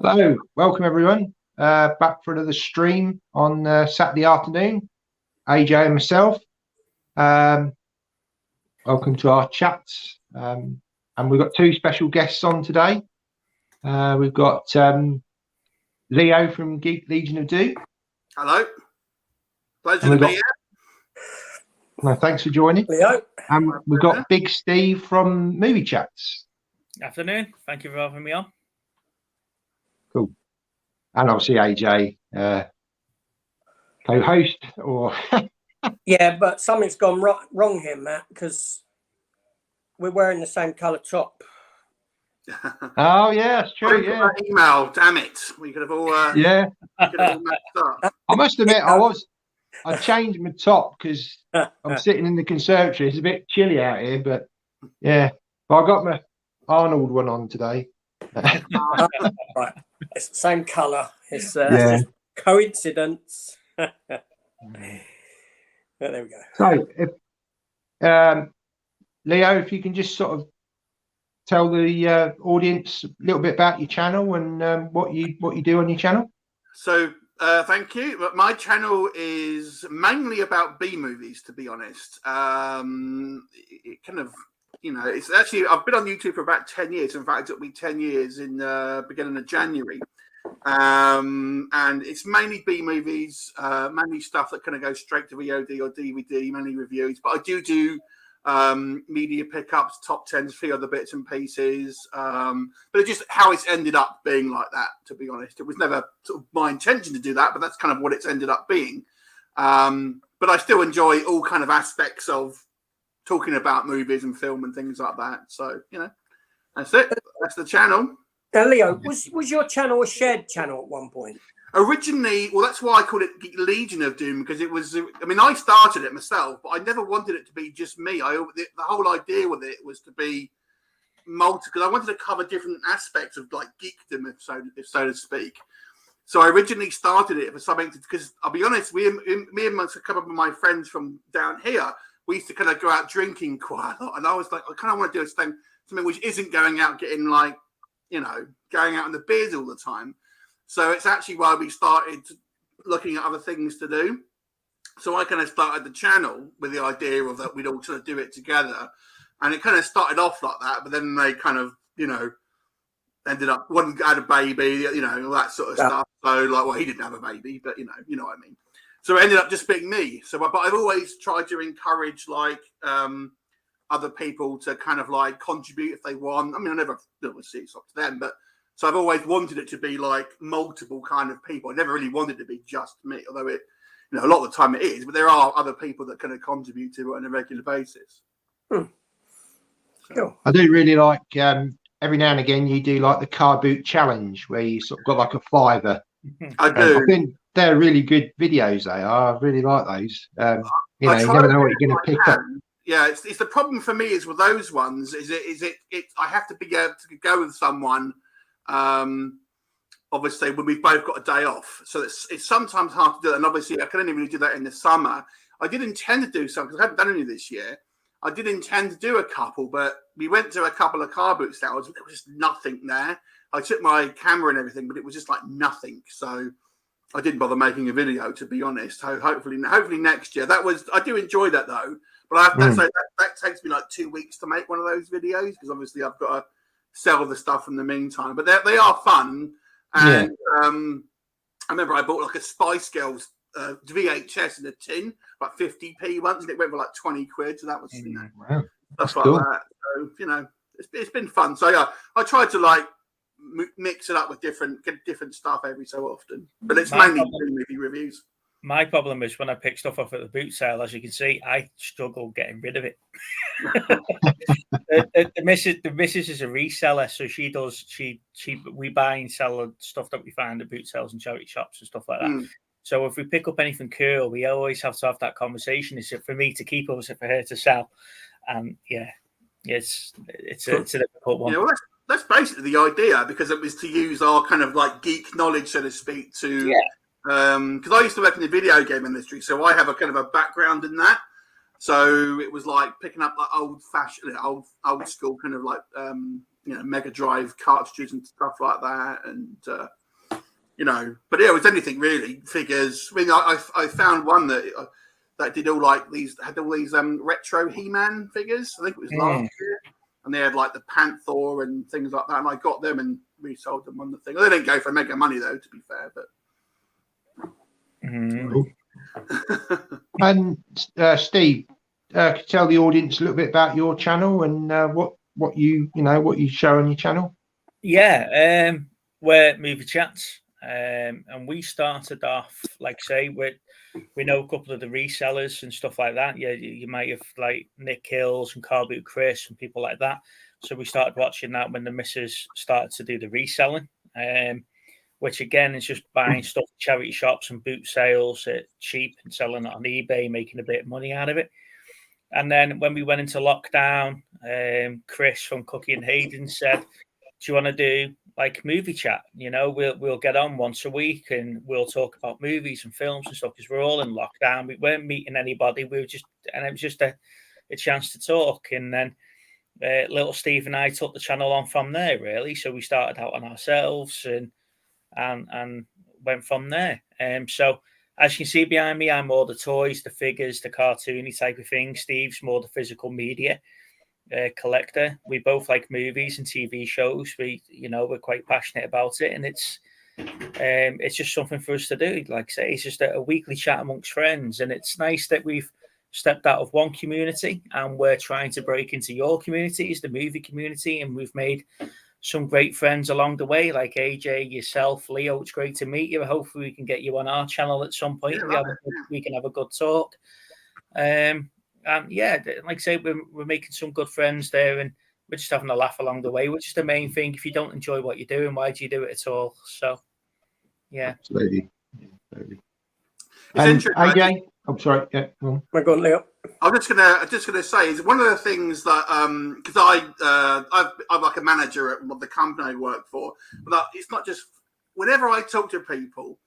Hello, welcome everyone. Back for another stream on Saturday afternoon. AJ and myself. Um, Welcome to our chats. And we've got two special guests on today. We've got Leo from Geek Legion of Doom. Hello. Pleasure to be here. No, thanks for joining. Leo. And we've got Big Steve from Movie Chats. Afternoon. Thank you for having me on. Cool. And obviously AJ, co-host or Yeah, but something's gone wrong here, Matt, because we're wearing the same colour top. Oh yeah, that's true. Yeah. Email, damn it. We could have all yeah. could have all messed up. I must admit, I changed my top because I'm sitting in the conservatory. It's a bit chilly out here, but yeah. But I got my Arnold one on today. Right. It's the same colour. It's just coincidence. But there we go. So, if, Leo, if you can just sort of tell the audience a little bit about your channel and what you do on your channel. So, thank you. But my channel is mainly about B movies, to be honest. It kind of, it's actually, I've been on YouTube for about 10 years. In fact, it'll be 10 years in beginning of January. And it's mainly B movies, mainly stuff that kind of goes straight to VOD or DVD, mainly reviews. But I do media pickups, top 10s, few other bits and pieces. But it's just how it's ended up being like that, to be honest. It was never sort of my intention to do that, but that's kind of what it's ended up being. But I still enjoy all kind of aspects of talking about movies and film and things like that. So, that's it. That's the channel. Now, Leo, was your channel a shared channel at one point? Originally, well, that's why I called it Legion of Doom, because it was, I started it myself, but I never wanted it to be just me. The whole idea with it was to be because I wanted to cover different aspects of like geekdom, if so to speak. So I originally started it for something because I'll be honest, me and a couple of my friends from down here, we used to kind of go out drinking quite a lot. And I was like, I kind of want to do something which isn't going out getting like, going out on the beers all the time. So it's actually why we started looking at other things to do. So I kind of started the channel with the idea of that we'd all sort of do it together. And it kind of started off like that, but then they kind of, ended up, one had a baby, all that sort of stuff. So like, well, he didn't have a baby, but you know what I mean? So it ended up just being me. So, but I've always tried to encourage like, other people to kind of like contribute if they want. I never see it's up to them, but so I've always wanted it to be like multiple kind of people. I never really wanted it to be just me, although it, a lot of the time it is, but there are other people that kind of contribute to it on a regular basis. So. Cool. I do really like every now and again you do like the car boot challenge where you sort of got like a $5. I do. I think they're really good videos. They are. I really like those. You never know what you're going to pick up. Yeah, it's the problem for me is with those ones is it I have to be able to go with someone, obviously when we've both got a day off, so it's sometimes hard to do that. And obviously I can only really do that in the summer. I did intend to do something because I haven't done any this year. I did intend to do a couple, but we went to a couple of car boot sales. There was just nothing there. I took my camera and everything, but it was just like nothing. So I didn't bother making a video, to be honest. So hopefully next year. I do enjoy that though. But I have to say that takes me like 2 weeks to make one of those videos because obviously I've got to sell the stuff in the meantime. But they are fun. And I remember I bought like a Spice Girls VHS in a tin, like 50p once, and it went for like 20 quid. So that was, wow. Stuff like that. So, it's been fun. So yeah, I try to like mix it up with different stuff every so often. But it's mainly movie reviews. My problem is when I pick stuff up at the boot sale, as you can see, I struggle getting rid of it. the missus is a reseller, so we buy and sell stuff that we find at boot sales and charity shops and stuff like that. So if we pick up anything cool, we always have to have that conversation. Is it for me to keep or is it for her to sell? And it's a difficult one. Yeah, well, that's basically the idea because it was to use our kind of like geek knowledge, so to speak, to because I used to work in the video game industry, so I have a kind of a background in that. So it was like picking up like old-fashioned, old school kind of like Mega Drive cartridges and stuff like that, and but it was anything really. Figures. I mean, I found one that did all like these retro He-Man figures. I think it was last year, and they had like the Panther and things like that. And I got them and resold them on the thing. They didn't go for mega money though, to be fair. But And Steve, could you tell the audience a little bit about your channel and what you show on your channel? Yeah, we're Movie Chats, and we started off, like say, we know a couple of the resellers and stuff like that. Yeah, you might have like Nick Hills and Car Boot Chris and people like that. So we started watching that when the missus started to do the reselling, which again is just buying stuff at charity shops and boot sales at cheap and selling it on eBay, making a bit of money out of it. And then when we went into lockdown, Chris from Cookie and Hayden said, "Do you want to do like movie chat? We'll get on once a week and we'll talk about movies and films and stuff, because we're all in lockdown. We weren't meeting anybody. It was just a chance to talk." And then little Steve and I took the channel on from there, really. So we started out on ourselves and went from there. So as you can see behind me, I'm more the toys, the figures, the cartoony type of thing. Steve's more the physical media collector. We both like movies and TV shows. We're quite passionate about it, and it's just something for us to do. Like I say, it's just a weekly chat amongst friends, and it's nice that we've stepped out of one community and we're trying to break into your communities, the movie community, and we've made some great friends along the way, like AJ, yourself, Leo. It's great to meet you. Hopefully we can get you on our channel at some point. We can have a good talk. And yeah, like I say, we're making some good friends there, and we're just having a laugh along the way, which is the main thing. If you don't enjoy what you're doing, why do you do it at all? So yeah. Absolutely. It's and AJ, I'm sorry. Yeah, go on, Leo. I'm just gonna say is one of the things that because I'm like a manager at the company I work for, but it's not just whenever I talk to people,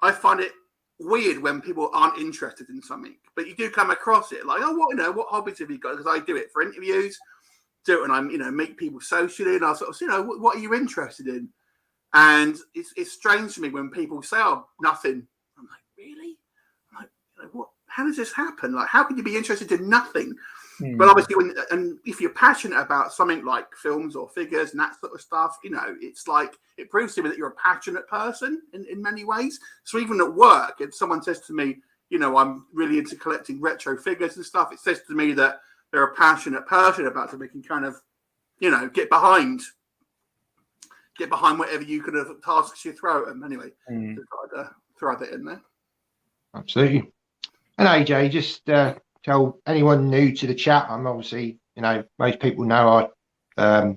I find it weird when people aren't interested in something, but you do come across it like, what hobbies have you got? Because I do it for interviews, do it when I'm meet people socially, and I sort of what are you interested in? And it's strange to me when people say, "Oh, nothing." I'm like, really? I'm like, what? How does this happen? Like, how can you be interested in nothing? But obviously, if you're passionate about something like films or figures and that sort of stuff, it's like it proves to me that you're a passionate person in many ways. So even at work, if someone says to me, I'm really into collecting retro figures and stuff, it says to me that they're a passionate person about something, can kind of, get behind whatever you could have tasks you throw at them. Anyway, just tried to throw that in there. Absolutely. And AJ, just tell anyone new to the chat. I'm obviously, most people know our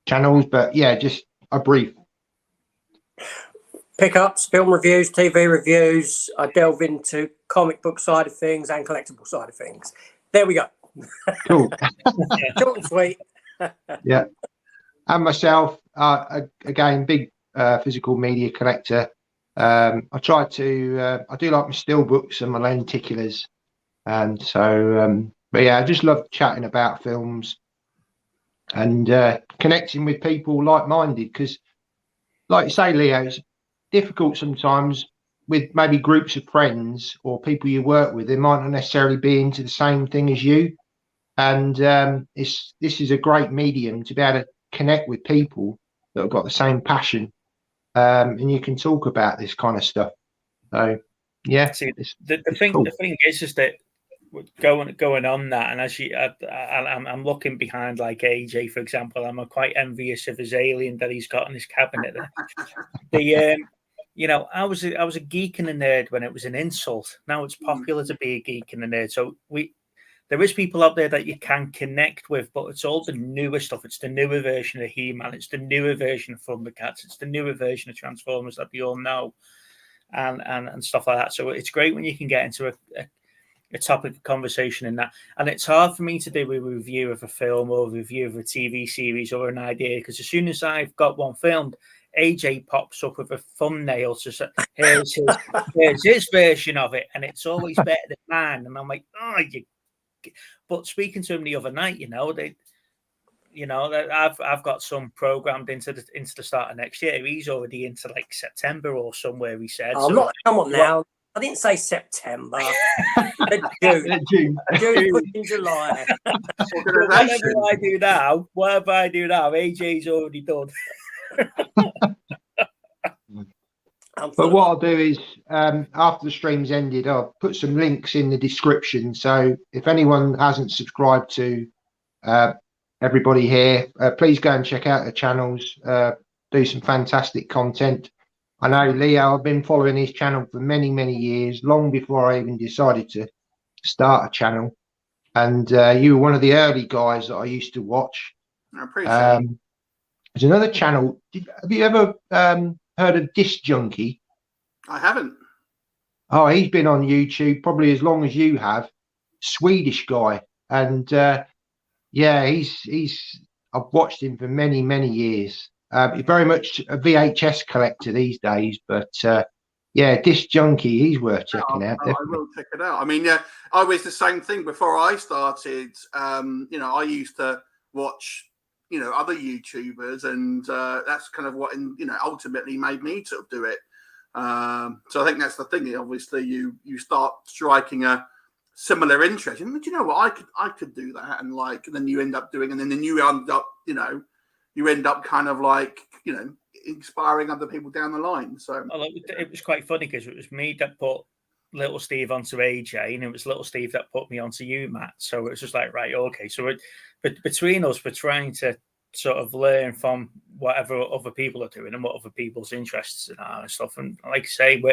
channels, but yeah, just a brief. Pickups, film reviews, TV reviews. I delve into comic book side of things and collectible side of things. There we go. Cool. Short and sweet. Yeah. And myself, again, big physical media collector. I do like my still books and my lenticulars, and so but yeah, I just love chatting about films and connecting with people like-minded, because like you say, Leo, it's difficult sometimes with maybe groups of friends or people you work with. They might not necessarily be into the same thing as you, and this is a great medium to be able to connect with people that have got the same passion. And you can talk about this kind of stuff. So, yeah. See, the thing is that going on that, and as I'm looking behind, like AJ, for example, I'm quite envious of his alien that he's got in his cabinet there. I was a geek and a nerd when it was an insult. Now it's popular to be a geek and a nerd. So there is people out there that you can connect with, but it's all the newer stuff. It's the newer version of He-Man. It's the newer version of Thundercats. It's the newer version of Transformers that we all know, and stuff like that. So it's great when you can get into a topic of conversation in that. And it's hard for me to do a review of a film or a review of a TV series or an idea, because as soon as I've got one filmed, AJ pops up with a thumbnail to say, here's his version of it, and it's always better than mine. And I'm like, oh, you But speaking to him the other night, I've got some programmed into the start of next year. He's already into like September or somewhere. He said. Oh, so, come on now. I didn't say September. June. June in July. Whatever I do now, AJ's already done. But what I'll do is, after the stream's ended, I'll put some links in the description. So if anyone hasn't subscribed to everybody here, please go and check out the channels. Do some fantastic content. I know Leo, I've been following his channel for many, many years, long before I even decided to start a channel. And you were one of the early guys that I used to watch. I appreciate it. There's another channel. Have you ever heard of Disc Junkie? I haven't. Oh, he's been on YouTube probably as long as you have. Swedish guy. And yeah, I've watched him for many, many years. He's very much a VHS collector these days, but yeah, Disc Junkie, he's worth checking out. I will check it out. I mean, I was the same thing before I started. I used to watch, other YouTubers, and that's kind of what, ultimately made me sort of do it. So I think that's the thing. Obviously, you start striking a similar interest, and you know what, I could do that, and then you end up doing, and then you end up, you end up kind of inspiring other people down the line. So it was quite funny because it was me that put Little Steve onto AJ, and it was Little Steve that put me onto you, Matt. So it was just like, right, okay. So between us, we're trying to sort of learn from whatever other people are doing and what other people's interests are and stuff. And like I say,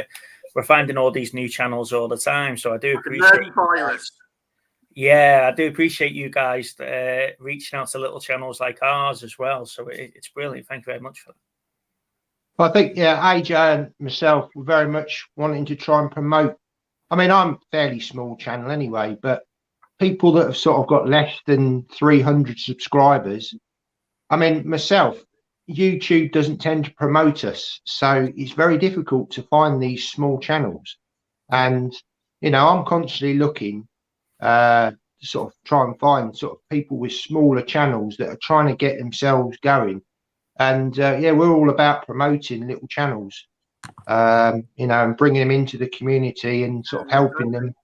we're finding all these new channels all the time. So I do appreciate. Yeah, I do appreciate you guys reaching out to little channels like ours as well. So it's brilliant. Thank you very much for that. Well, I think, yeah, AJ and myself were very much wanting to try and promote. I mean, I'm a fairly small channel anyway, but people that have sort of got less than 300 subscribers, I mean, myself, YouTube doesn't tend to promote us. So it's very difficult to find these small channels. And, I'm constantly looking to sort of try and find sort of people with smaller channels that are trying to get themselves going. And yeah, we're all about promoting little channels, and bringing them into the community and sort of helping them.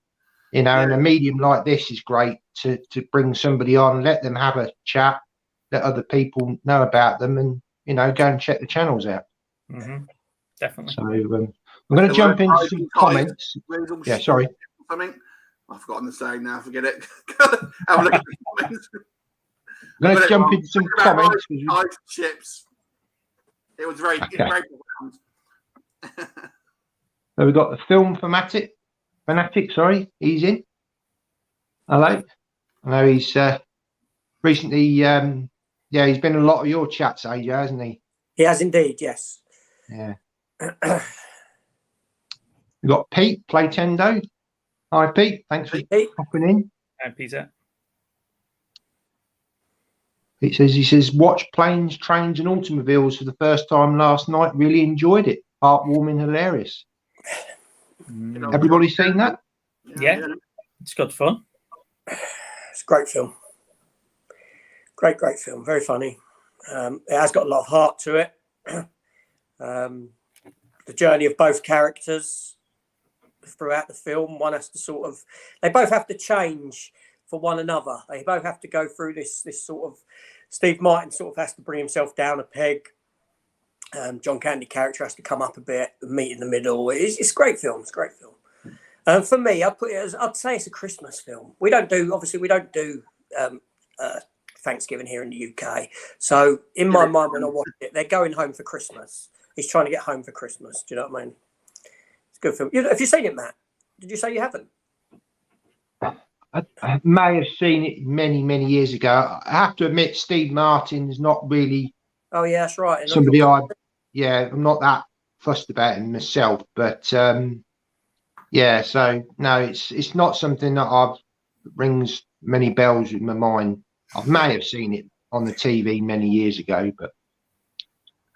And a medium like this is great to bring somebody on, let them have a chat, let other people know about them, and go and check the channels out. Mm-hmm. Definitely. So I'm going to jump into some comments. Yeah, sorry. Something I've forgotten the saying now. Forget it. Have a look at the comments. I'm going to jump into some comments. Chips. It was very, okay. Very So we've got the film fanatic. Sorry, he's in. Hello. I know he's recently. Yeah, he's been in a lot of your chats, AJ, hasn't he? He has indeed. Yes. Yeah. We've got Pete Playtendo. Hi, Pete. Thanks for popping in. Hi, Peter. He says, watch Planes, Trains and Automobiles for the first time last night. Really enjoyed it. Heartwarming, hilarious. Everybody seen that? Yeah. It's good fun. It's a great film. Great film. Very funny. It has got a lot of heart to it. The journey of both characters throughout the film. One has to they both have to change for one another. They both have to go through this sort of, Steve Martin sort of has to bring himself down a peg. John Candy character has to come up a bit and meet in the middle. It's a great film. It's a great film. For me, I'd say it's a Christmas film. We don't do Thanksgiving here in the UK. So in my mind, when I watch it, they're going home for Christmas. He's trying to get home for Christmas. Do you know what I mean? It's a good film. Have you seen it, Matt? Did you say you haven't? I may have seen it many, many years ago. I have to admit, Steve Martin's not really. Oh yeah, that's right. Somebody I'm not that fussed about him myself, but yeah. So no, it's not something that rings many bells in my mind. I may have seen it on the TV many years ago, but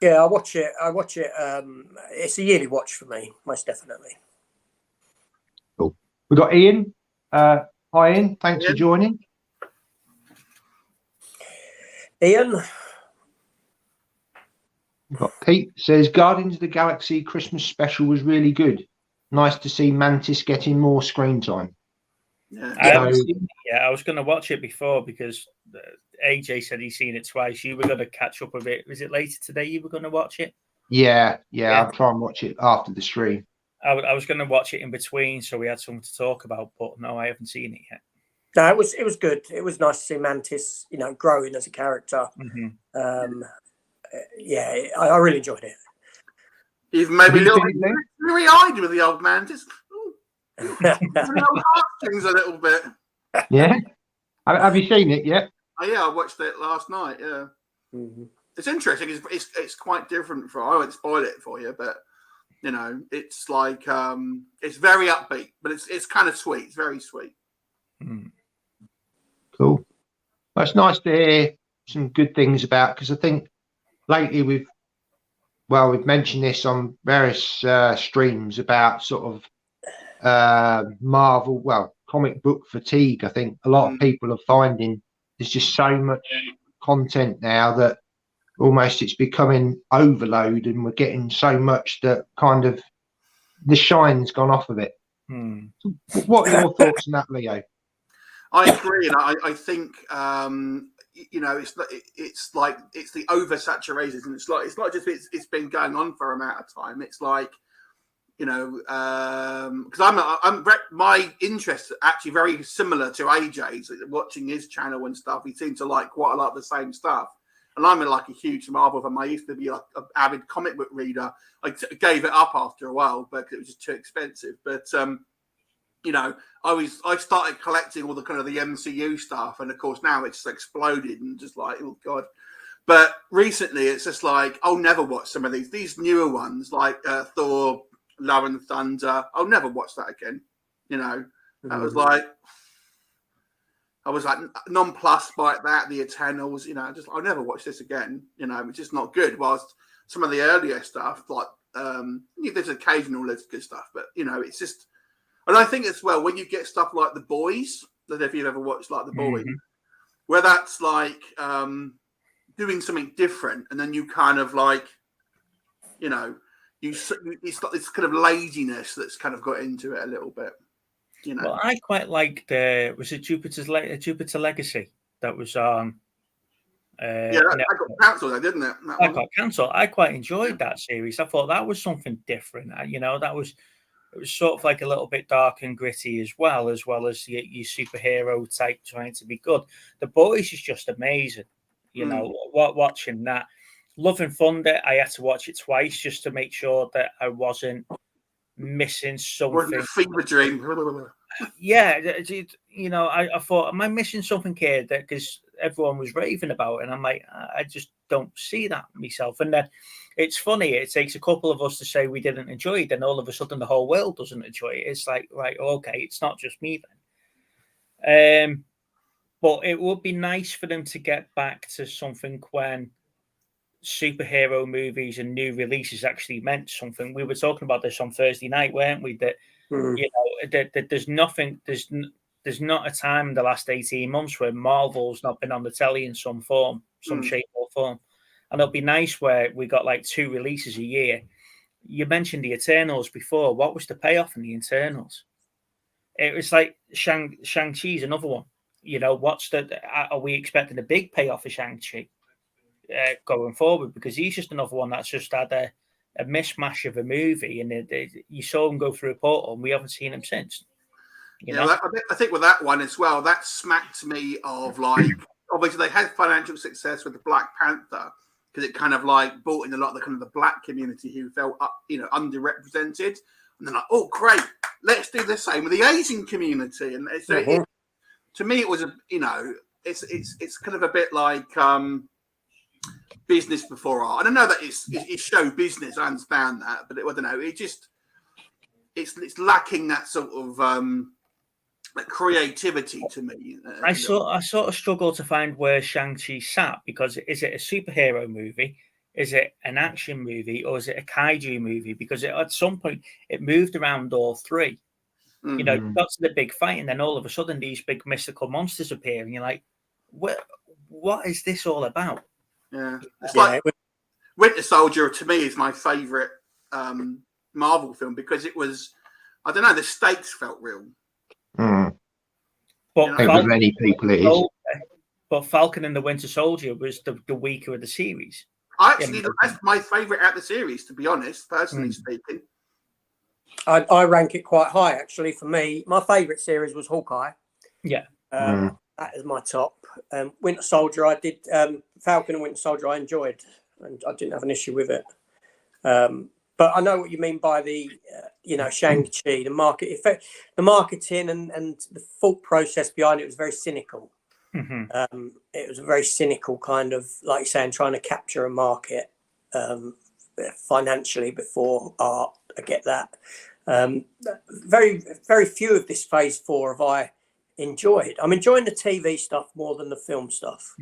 yeah, I watch it. It's a yearly watch for me, most definitely. Cool. We've got Ian. Hi, Ian. Thanks for joining. Ian? We've got Pete says Guardians of the Galaxy Christmas special was really good. Nice to see Mantis getting more screen time. Yeah. I haven't seen it yet. I was going to watch it before because AJ said he's seen it twice. You were going to catch up with it. Was it later today you were going to watch it? Yeah. I'll try and watch it after the stream. I was going to watch it in between, so we had something to talk about. But no, I haven't seen it yet. No, it was good. It was nice to see Mantis, growing as a character. Mm-hmm. I really enjoyed it. Even maybe a little bit teary-eyed with the old Mantis. Things a little bit. Yeah. Have you seen it yet? Oh, yeah, I watched it last night. Yeah. Mm-hmm. It's interesting. It's quite different from. I won't spoil it for you, but it's like it's very upbeat, but it's kind of sweet. It's very sweet. Mm. Cool. Well, it's nice to hear some good things about, because I think lately we've mentioned this on various streams about sort of Marvel, comic book fatigue. I think a lot of people are finding there's just so much content now that almost it's becoming overload, and we're getting so much that kind of the shine's gone off of it. What are your thoughts on that, Leo? I agree, and I think it's like it's the oversaturation, and it's not just it's been going on for an amount of time. It's like because my interests are actually very similar to AJ's. Watching his channel and stuff, he seems to like quite a lot of the same stuff. And I'm like a huge Marvel fan. I used to be like an avid comic book reader. I gave it up after a while because it was just too expensive. But I started collecting all the kind of the MCU stuff, and of course now it's just exploded and just like, oh god. But recently it's just like I'll never watch some of these newer ones like Thor, Love and Thunder. I'll never watch that again. That was like I was like nonplussed by that. The Eternals, I'll never watch this again. It's just not good. Whilst some of the earlier stuff, like there's occasional good stuff, but it's just. And I think as well, when you get stuff like The Boys, I don't know if you've ever watched like The Boys, where that's like doing something different, and then you kind of like, it's got this kind of laziness that's kind of got into it a little bit. Well, I quite liked was it Jupiter Legacy that was on. Yeah, that got cancelled, didn't it? That got cancelled. I quite enjoyed that series. I thought that was something different. It was sort of like a little bit dark and gritty as well as your superhero type trying to be good. The Boys is just amazing. Watching that. Love and Thunder, I had to watch it twice just to make sure that I wasn't missing something. A fever dream. Yeah, I thought, am I missing something here? Because everyone was raving about it, and I'm like, I just don't see that myself. And then it's funny, it takes a couple of us to say we didn't enjoy it, and all of a sudden the whole world doesn't enjoy it. It's like, right, okay, it's not just me then. But it would be nice for them to get back to something when superhero movies and new releases actually meant something. We were talking about this on Thursday night, weren't we? That that there's nothing, there's not a time in the last 18 months where Marvel's not been on the telly in some form, some shape or form. And it'll be nice where we got like 2 releases a year. You mentioned the Eternals before. What was the payoff in the Eternals? It was like Shang-Chi's another one. Are we expecting a big payoff for Shang-Chi going forward? Because he's just another one that's just had a mishmash of a movie, and you saw him go through a portal, and we haven't seen him since. I think with that one as well, that smacked me of like, obviously they had financial success with the Black Panther because it kind of like brought in a lot of the kind of the black community who felt underrepresented, and they're like, oh great, let's do the same with the Asian community. And so to me, it was it's kind of a bit like business before art. I don't know that it's show business. I understand that, but I don't know. It's lacking that sort of like creativity to me. I sort of struggle to find where Shang-Chi sat, because is it a superhero movie? Is it an action movie, or is it a kaiju movie? Because at some point it moved around all three. You know, you got to the big fight, and then all of a sudden these big mystical monsters appear, and you're like, what is this all about? Yeah, it's like Winter Soldier to me is my favorite Marvel film because it was, I don't know, the stakes felt real. But for many people it is. But Falcon and the Winter Soldier was the weaker of the series. Actually, that's my favorite out of the series, to be honest, personally speaking. I rank it quite high, actually. For me, my favorite series was Hawkeye. Yeah. That is my top. Winter Soldier, I did. Falcon and Winter Soldier, I enjoyed, and I didn't have an issue with it. But I know what you mean by the, Shang-Chi, the market effect, the marketing and the thought process behind it was very cynical. It was a very cynical kind of, like you're saying, trying to capture a market financially before art. I get that. Very, very few of this phase 4 have I enjoyed. I'm enjoying the TV stuff more than the film stuff.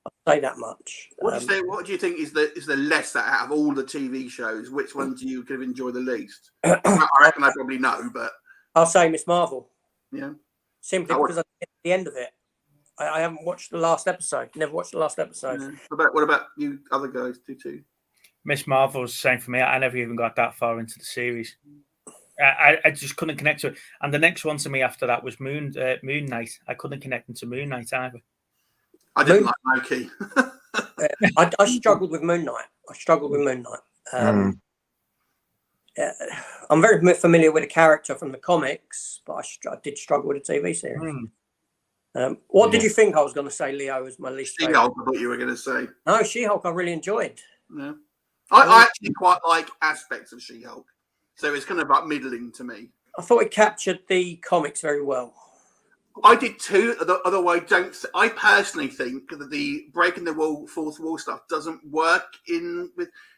I'll say that much. What do you think is the lesser out of all the TV shows? Which one do you kind of enjoy the least? I reckon I probably know, but I'll say Miss Marvel. Yeah, simply because I get to the end of it. I haven't watched the last episode. Never watched the last episode. Yeah. What about you other guys too? Miss Marvel was the same for me. I never even got that far into the series. I just couldn't connect to it. And the next one to me after that was Moon Knight. I couldn't connect into Moon Knight either. I didn't like Loki. I struggled with Moon Knight. I'm very familiar with the character from the comics, but I did struggle with the TV series. What did you think I was going to say, Leo, was my least favorite? She-Hulk, I thought you were going to say. No, She-Hulk I really enjoyed. Yeah. I actually quite like aspects of She-Hulk. So it's kind of like middling to me. I thought it captured the comics very well. I did too. Although I personally think that the breaking the fourth wall stuff doesn't work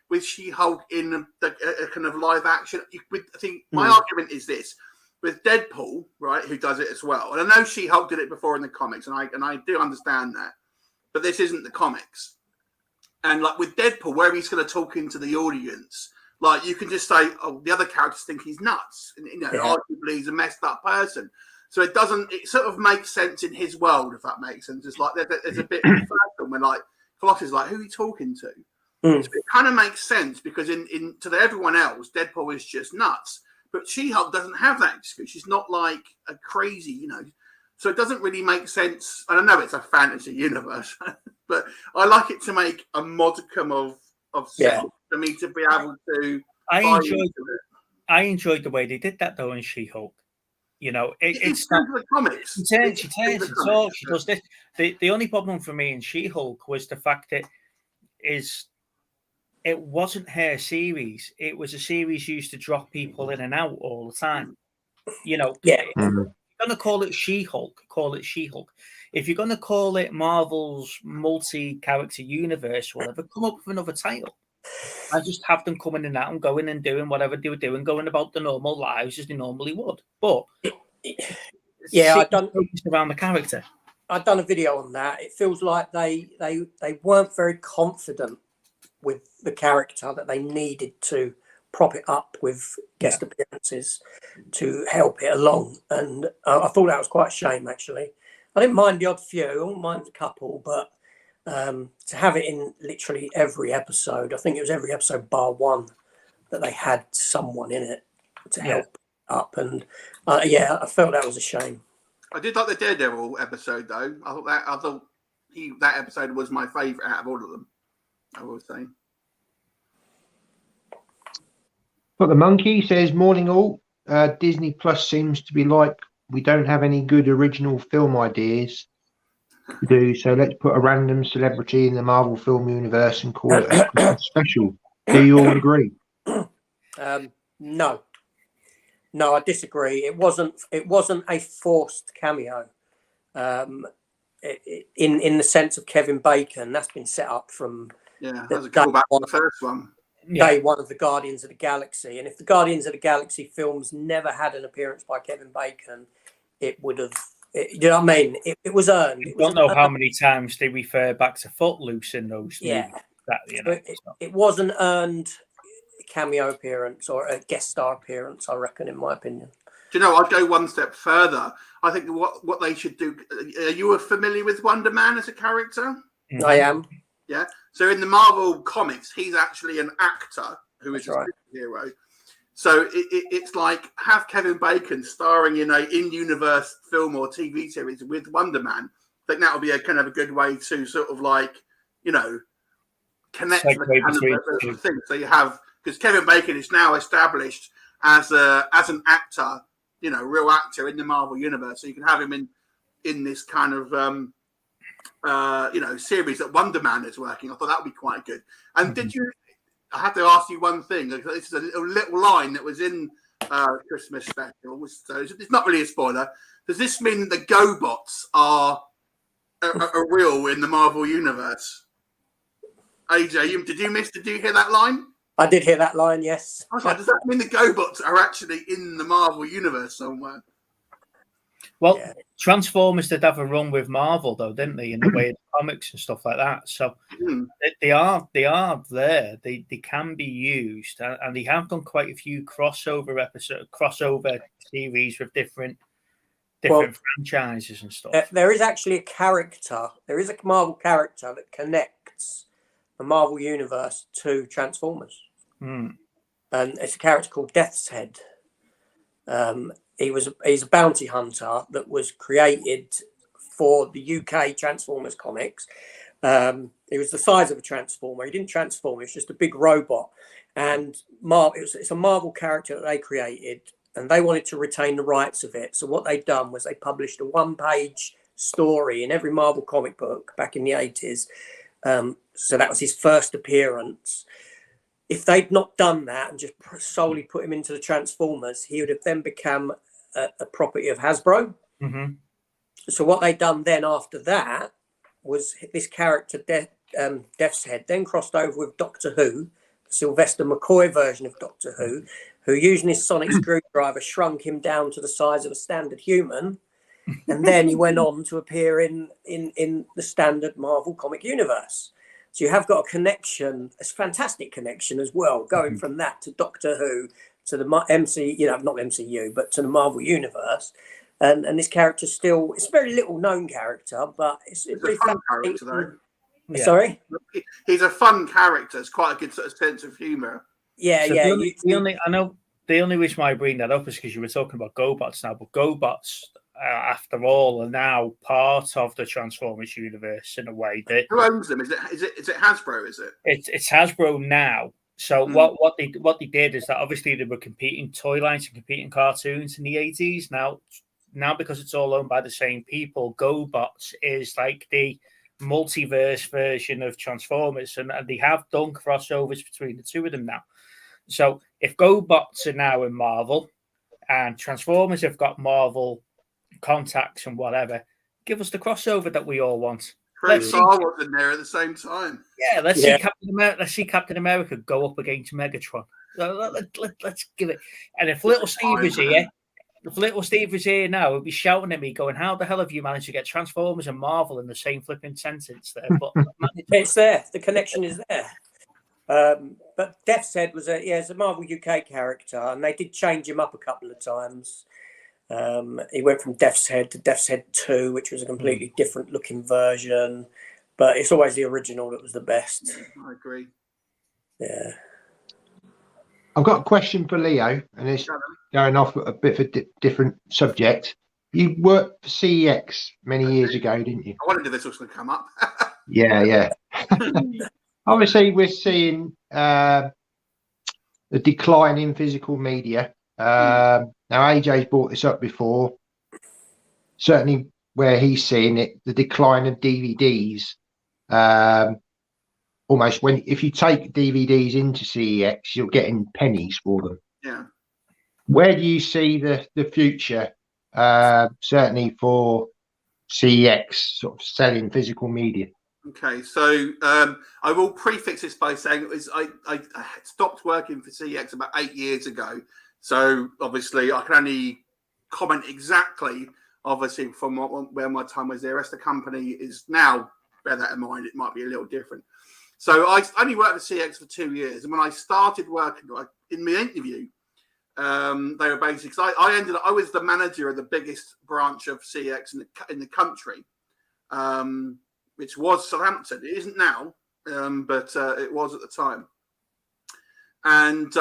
with She-Hulk in the kind of live action. I think my argument is this: with Deadpool, right, who does it as well, and I know She-Hulk did it before in the comics, and I do understand that, but this isn't the comics. And like with Deadpool, where he's going to talk into the audience, like you can just say, "Oh, the other characters think he's nuts," and arguably he's a messed up person. So it sort of makes sense in his world, if that makes sense. It's like there's a bit of a when like Colossus, like, who are you talking to? So it kind of makes sense because to everyone else, Deadpool is just nuts. But She-Hulk doesn't have that excuse. She's not like a crazy, So it doesn't really make sense. And I know it's a fantasy universe, but I like it to make a modicum of sense for me to be able to. I enjoyed the way they did that though in She-Hulk. It's not the comics. She turns, she talks, she does this. The only problem for me in She-Hulk was the fact that it wasn't her series. It was a series used to drop people in and out all the time. If you're going to call it She-Hulk, call it She-Hulk. If you're going to call it Marvel's multi-character universe, whatever, come up with another title. I just have them coming in and out and going and doing whatever they were doing, going about the normal lives as they normally would. But I've done around the character. I've done a video on that. It feels like they weren't very confident with the character, that they needed to prop it up with guest appearances to help it along. And I thought that was quite a shame, actually. I didn't mind the odd few, I didn't mind a couple, but to have it in literally every episode, I think it was every episode bar one that they had someone in it to help up. And I felt that was a shame. I did like the Daredevil episode, though. I thought that episode was my favourite out of all of them. I will say. But the monkey says, "Morning all. Disney Plus seems to be like we don't have any good original film ideas to do, so let's put a random celebrity in the Marvel film universe and call it a Christmas special. Do you all agree?" No, I disagree. It wasn't a forced cameo. In the sense of Kevin Bacon, that's been set up from that was a callback on the first one. Day one of the Guardians of the Galaxy. And if the Guardians of the Galaxy films never had an appearance by Kevin Bacon, it would have. You know what I mean? It was earned. I don't know how many times they refer back to Footloose in those movies. It was an earned cameo appearance or a guest star appearance, I reckon, in my opinion. Do you know? I'd go one step further. I think what they should do. Are you familiar with Wonder Man as a character? I am. Yeah. So in the Marvel comics, he's actually an actor who is a superhero. So it's like have Kevin Bacon starring in a in-universe film or TV series with Wonder Man. I think that would be a kind of a good way to sort of like, you know, connect the thing. So you have, because Kevin Bacon is now established as an actor, you know, real actor in the Marvel universe. So you can have him in this kind of you know, series that Wonder Man is working. I thought that would be quite good. And did you? I have to ask you one thing. This is a little line that was in Christmas special, so it's not really a spoiler. Does this mean the GoBots are real in the Marvel universe? AJ, did you hear that line? I did hear that line, yes. I was like, does that mean the GoBots are actually in the Marvel universe somewhere? Well, Transformers did have a run with Marvel, though, didn't they? In the way of the comics and stuff like that. So they are there. They can be used, and they have done quite a few crossover series with different franchises and stuff. There is actually a character. There is a Marvel character that connects the Marvel universe to Transformers, and it's a character called Death's Head. He's a bounty hunter that was created for the UK Transformers comics. He was the size of a Transformer. He didn't transform. He was just a big robot. And it's a Marvel character that they created, and they wanted to retain the rights of it. So what they'd done was they published a one-page story in every Marvel comic book back in the 80s. So that was his first appearance. If they'd not done that and just solely put him into the Transformers, he would have then become a property of Hasbro. So what they'd done then after that was this character, Death's Head, then crossed over with Doctor Who, the Sylvester McCoy version of Doctor Who using his sonic screwdriver shrunk him down to the size of a standard human. And then he went on to appear in the standard Marvel comic universe. So you have got a connection, a fantastic connection as well, going from that to Doctor Who to the not MCU, but to the Marvel universe. And this character still, it's a very little known character, but it's a fun character, though. Yeah. Sorry? He's a fun character. It's quite a good sort of sense of humour. Yeah, so yeah. The only reason why I bring that up is because you were talking about GoBots now, but GoBots, after all, are now part of the Transformers universe in a way. Who owns them? Is it Hasbro? Is it? It's Hasbro now. So what they did is that obviously they were competing toy lines and competing cartoons in the 80s. Now because it's all owned by the same people, GoBots is like the multiverse version of Transformers, and they have done crossovers between the two of them now. So if GoBots are now in Marvel and Transformers have got Marvel contacts and whatever, give us the crossover that we all want. Star Wars in there at the same time. Yeah, let's see Captain America go up against Megatron. Let's give it. And if little Steve was here now, he'd be shouting at me, going, "How the hell have you managed to get Transformers and Marvel in the same flipping sentence there?" But it's there. The connection is there. But Death's Head was a Marvel UK character, and they did change him up a couple of times. He went from Death's Head to Death's Head 2, which was a completely different looking version. But it's always the original that was the best. I agree. Yeah. I've got a question for Leo, and it's going off a bit of a different subject. You worked for CEX many years ago, didn't you? I wondered if this was going to come up. Yeah. Obviously, we're seeing the decline in physical media. Now, AJ's brought this up before. Certainly, where he's seeing it, the decline of DVDs. Almost if you take DVDs into CEX, you're getting pennies for them. Yeah. Where do you see the future? Certainly for CEX, sort of selling physical media. Okay, so I will prefix this by saying I stopped working for CEX about 8 years ago. So obviously I can only comment exactly, obviously, from where my time was there. As the company is now, bear that in mind, it might be a little different. So I only worked for CEX for 2 years. And when I started working in my interview, They were basically. I was the manager of the biggest branch of CX in the country, which was Southampton. It isn't now, but it was at the time. And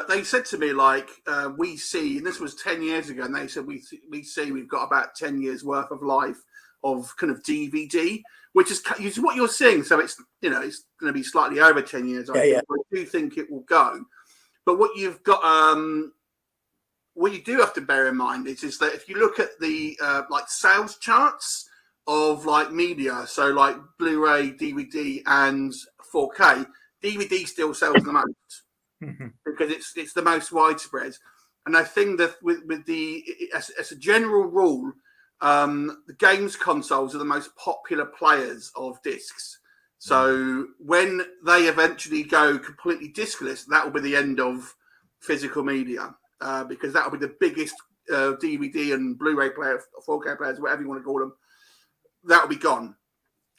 they said to me, like, we see, and this was 10 years ago, and they said, we see we've got about 10 years worth of life of kind of DVD, which is what you're seeing. So it's, it's going to be slightly over 10 years. I do think it will go. But what you've got, what you do have to bear in mind is that if you look at the like sales charts of like media, so like Blu-ray, DVD, and 4K, DVD still sells the most. Because it's the most widespread, and I think that with the as a general rule, the games consoles are the most popular players of discs. So when they eventually go completely discless, that will be the end of physical media, because that will be the biggest DVD and Blu-ray player, 4K players, whatever you want to call them. That will be gone.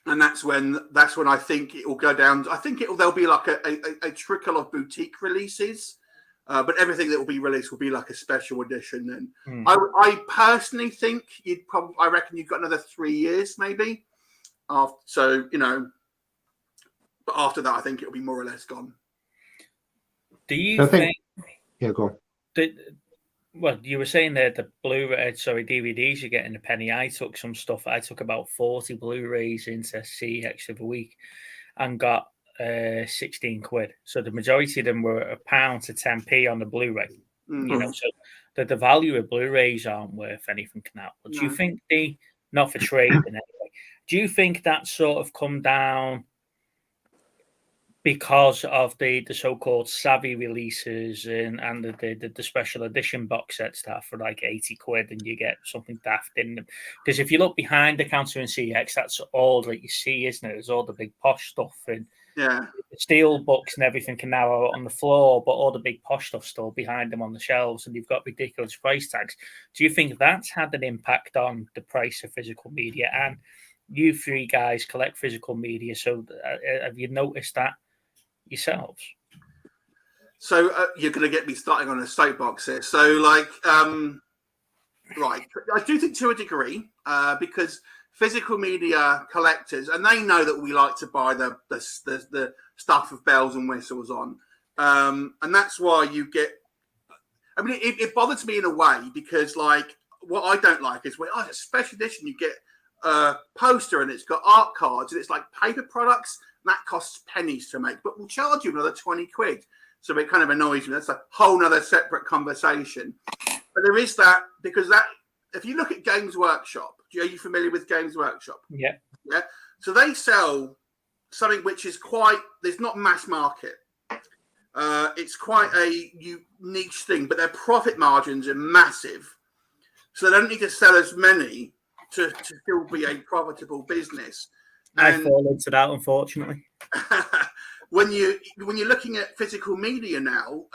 And that's when I think it will go down. I think there'll be like a trickle of boutique releases, but everything that will be released will be like a special edition. And I personally think I reckon you've got another 3 years maybe. So but after that, I think it'll be more or less gone. Do you think? Yeah, go on. Well, you were saying there the DVDs you get in a penny. I took some stuff. I took about 40 Blu-rays into CX of a week and got 16 quid. So the majority of them were £1 to 10p on the Blu-ray. So the value of Blu-rays aren't worth anything now. But do you think not for trading anyway, do you think that sort of come down because of the so-called savvy releases and the special edition box sets that are for like 80 quid and you get something daft in them? Because if you look behind the counter in CX, that's all that you see, isn't it? There's all the big posh stuff and the steel books and everything can now are on the floor, but all the big posh stuff still behind them on the shelves, and you've got ridiculous price tags. Do you think that's had an impact on the price of physical media? And you three guys collect physical media, so have you noticed that yourselves? So you're going to get me starting on a soapbox here. So like, right, I do think to a degree, because physical media collectors, and they know that we like to buy the stuff with bells and whistles on, and that's why you get. I mean, it bothers me in a way because like what I don't like is when it's a special edition, you get a poster and it's got art cards and it's like paper products. That costs pennies to make, but we'll charge you another 20 quid. So it kind of annoys me. That's a whole nother separate conversation. But there is that, because that, if you look at Games Workshop, are you familiar with Games Workshop? Yeah. Yeah. So they sell something which is there's not mass market. It's quite a niche thing, but their profit margins are massive. So they don't need to sell as many to still be a profitable business. I fall into that, unfortunately. when you're looking at physical media now,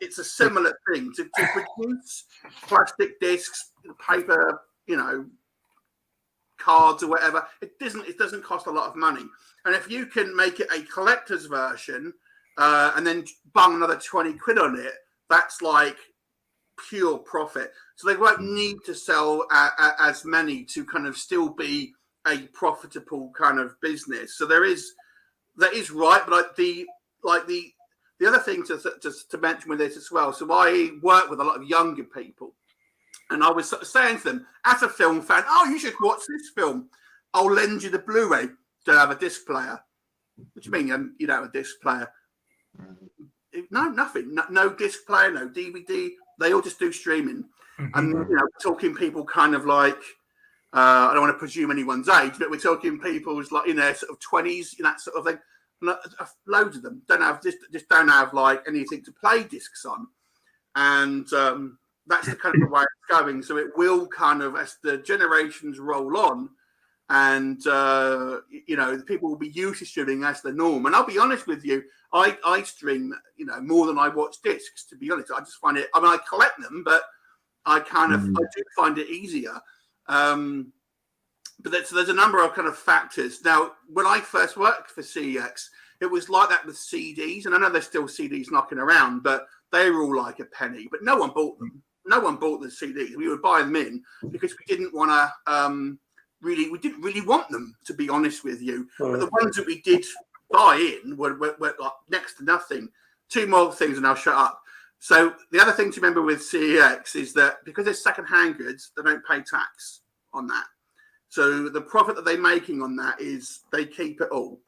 it's a similar thing to produce plastic discs, paper, cards or whatever. It doesn't cost a lot of money, and if you can make it a collector's version and then bung another 20 quid on it, that's like pure profit. So they won't need to sell as many to kind of still be a profitable kind of business. So that is right, but the other thing to mention with this as well. So I work with a lot of younger people, and I was saying to them, as a film fan, you should watch this film. I'll lend you the Blu-ray. Don't have a disc player. What do you mean you don't have a disc player? No, nothing. No disc player, no DVD. They all just do streaming. And talking people kind of like. I don't want to presume anyone's age, but we're talking people who's like in their sort of 20s, that sort of thing. Loads of them just don't have like anything to play discs on, and that's the kind of the way it's going. So it will kind of, as the generations roll on, and people will be used to streaming as the norm. And I'll be honest with you, I stream more than I watch discs. To be honest, I just find it. I mean, I collect them, but I do find it easier. But there's a number of kind of factors. Now, when I first worked for CEX, it was like that with CDs, and I know there's still CDs knocking around, but they were all like a penny, but no one bought them. No one bought the CDs. We would buy them in because we didn't want to we didn't really want them, to be honest with you. But the ones that we did buy in were like next to nothing. Two more things and I'll shut up. So the other thing to remember with CEX is that because it's second-hand goods, they don't pay tax on that. So the profit that they're making on that is they keep it all.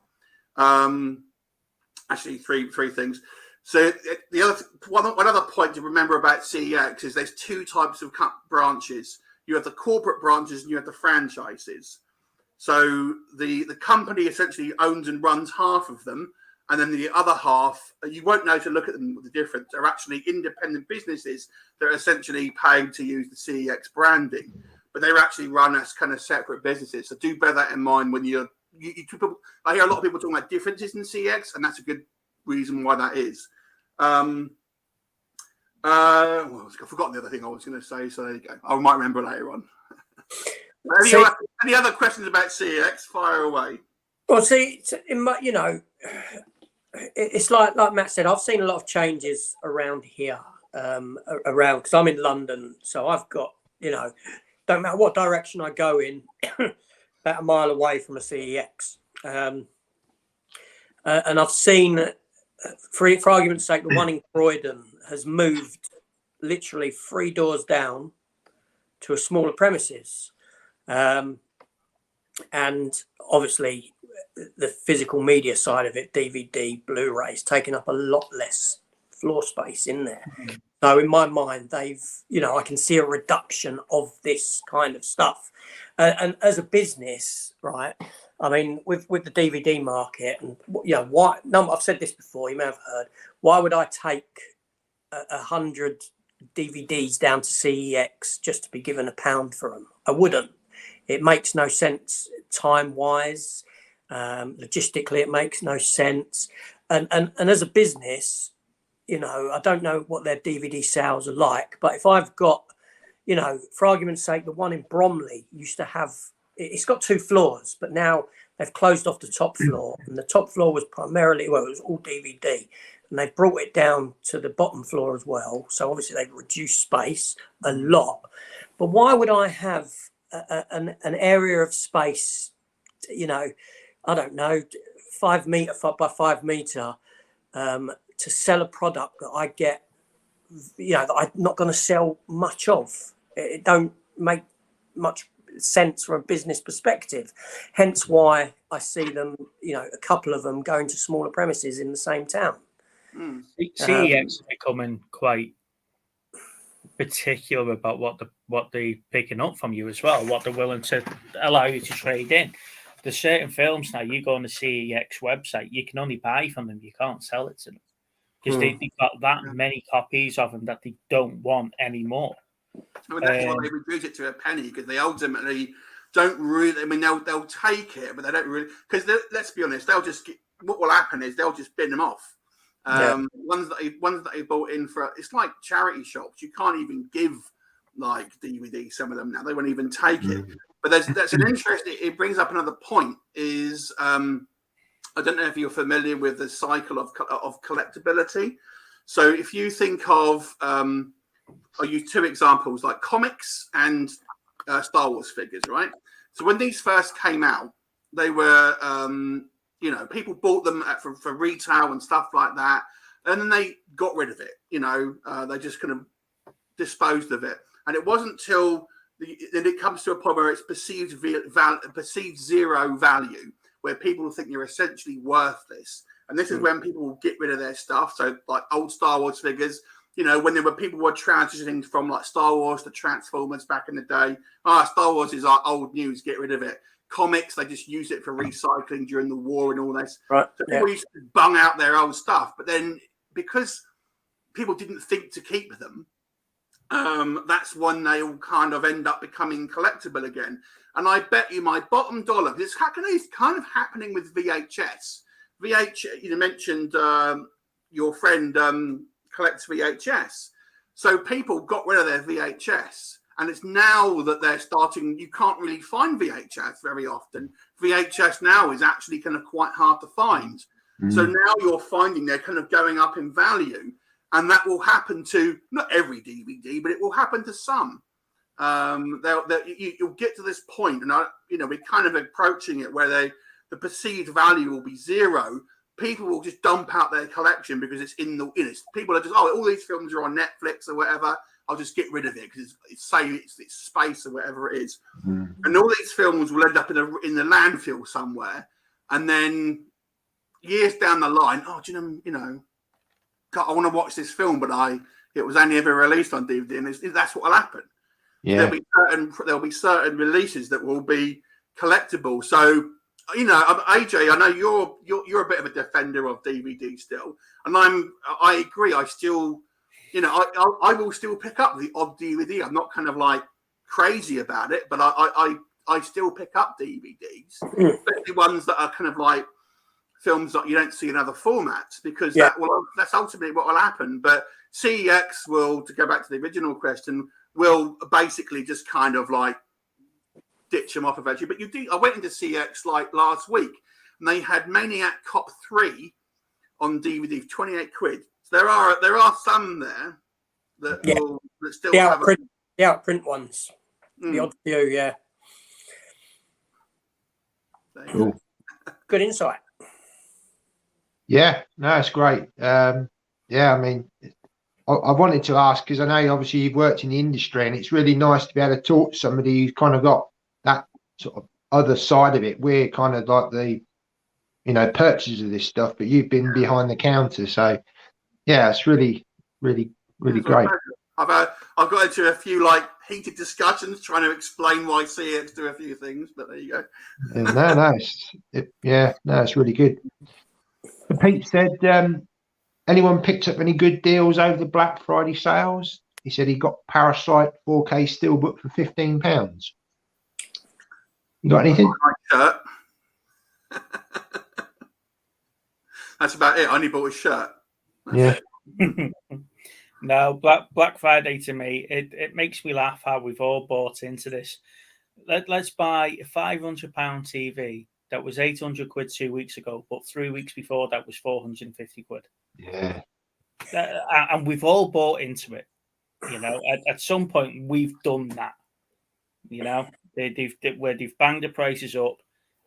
Actually, three things. So the other one other point to remember about CEX is there's two types of branches. You have the corporate branches and you have the franchises. So the company essentially owns and runs half of them, and then the other half, you won't know to look at them the difference. They're actually independent businesses that are essentially paying to use the CEX branding, but they're actually run as kind of separate businesses. So do bear that in mind when I hear a lot of people talking about differences in CEX, and that's a good reason why that is. I've forgotten the other thing I was going to say, so there you go. I might remember later on. Any other questions about CEX? Fire away. Well, see, it's like Matt said, I've seen a lot of changes around here, because I'm in London, so I've got, don't matter what direction I go in, about a mile away from a CEX. And I've seen, for argument's sake, the one in Croydon has moved literally 3 doors down to a smaller premises. And obviously the physical media side of it, DVD, Blu-rays, taking up a lot less floor space in there. So in my mind, I can see a reduction of this kind of stuff. And as a business, right, I mean, with the DVD market, and why? No, I've said this before. You may have heard. Why would I take 100 DVDs down to CEX just to be given £1 for them? I wouldn't. It makes no sense time-wise. Logistically, it makes no sense. And as a business, I don't know what their DVD sales are like, but if I've got, for argument's sake, the one in Bromley used to have. It's got 2 floors, but now they've closed off the top floor, and the top floor was primarily, it was all DVD, and they brought it down to the bottom floor as well. So obviously they've reduced space a lot. But why would I have an area of space, I don't know, 5 meter by 5 meter, to sell a product that I get, that I'm not going to sell much of? It don't make much sense from a business perspective. Hence why I see them, a couple of them going to smaller premises in the same town. CEX is becoming quite particular about what they're picking up from you as well, what they're willing to allow you to trade in. There's certain films now, you go on the CEX website, you can only buy from them, you can't sell it to them, because they've got that many copies of them that they don't want anymore. I mean, that's why they reduce it to a penny, because they ultimately don't really. I mean, they'll take it, but they don't really. Because let's be honest, they'll just. What will happen is they'll just bin them off. Ones that they bought in for. It's like charity shops. You can't even give like DVD. Some of them now they won't even take it. But that's an interesting. It brings up another point. Is I don't know if you're familiar with the cycle of collectability. So if you think of I'll use 2 examples, like comics and Star Wars figures, right? So when these first came out, they were, people bought them for retail and stuff like that, and then they got rid of it. They just kind of disposed of it, and it wasn't till then it comes to a point where it's perceived zero value, where people think you're essentially worthless, and this is when people will get rid of their stuff. So like old Star Wars figures. When people were transitioning from like Star Wars to Transformers back in the day, Star Wars is our old news, get rid of it. Comics, they just use it for recycling during the war and all this. Right. So people used to bung out their old stuff. But then because people didn't think to keep them, that's when they all kind of end up becoming collectible again. And I bet you my bottom dollar, it's kind of happening with VHS. You mentioned your friend collects VHS. So people got rid of their VHS, and it's now that they're starting, you can't really find VHS very often. VHS now is actually kind of quite hard to find. So now you're finding they're kind of going up in value. and that will happen to not every DVD, but it will happen to some. You'll get to this point, and we're kind of approaching it where the perceived value will be zero. People will just dump out their collection because it's in the people are just, all these films are on Netflix or whatever. I'll just get rid of it because it's space or whatever it is. Mm. And all these films will end up in the landfill somewhere, and then years down the line, God, I want to watch this film, but it was only ever released on DVD, and that's what will happen. Yeah. There'll be certain releases that will be collectible. So, AJ, I know you're a bit of a defender of DVD still, and I agree. I still, I will still pick up the odd DVD. I'm not kind of like crazy about it, but I still pick up DVDs, especially ones that are kind of like films that you don't see in other formats, because that's ultimately what will happen. But CEX will, to go back to the original question, will basically just kind of like ditch them off eventually. But I went into CX like last week, and they had Maniac Cop 3 on DVD for 28 quid. So there are some there that still have the outprint ones. The odd few, yeah. Cool. Good insight. Yeah, no, it's great. I mean, I wanted to ask, because I know obviously you've worked in the industry, and it's really nice to be able to talk to somebody who's kind of got that sort of other side of it. We're kind of like the, purchasers of this stuff, but you've been behind the counter. So, yeah, it's really, really, really great. I've got into a few like heated discussions trying to explain why CX do a few things, but there you go. It's really good. And Pete said, anyone picked up any good deals over the Black Friday sales? He said he got Parasite 4K Steelbook for £15. You got anything? Shirt. That's about it. I only bought a shirt. That's it. No, Black Friday to me, it makes me laugh how we've all bought into this. Let's buy a £500 TV that was 800 quid 2 weeks ago, but 3 weeks before that was 450 quid. Yeah. And we've all bought into it. At some point we've done that. They've banged the prices up,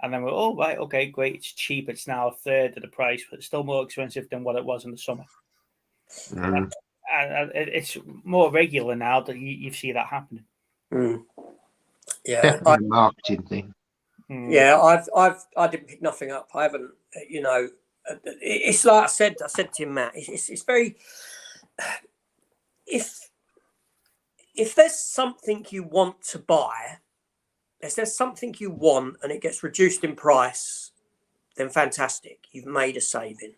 and then we're right, okay, great, it's cheap. It's now a third of the price, but it's still more expensive than what it was in the summer. Mm. And it's more regular now that you see that happening. Yeah, definitely a marketing thing. Yeah, I didn't pick nothing up. I haven't, it's like I said to him, Matt, it's very, if there's something you want to buy, if there's something you want and it gets reduced in price, then fantastic, you've made a saving,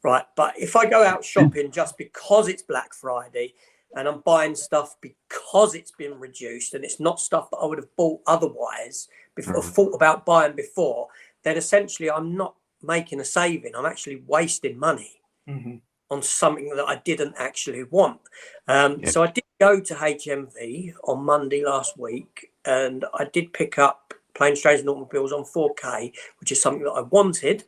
right? But if I go out shopping just because it's Black Friday and I'm buying stuff because it's been reduced and it's not stuff that I would have bought otherwise before, thought about buying before, then essentially I'm not making a saving. I'm actually wasting money on something that I didn't actually want. So I did go to HMV on Monday last week, and I did pick up Planes, Trains and Automobiles on 4K, which is something that I wanted.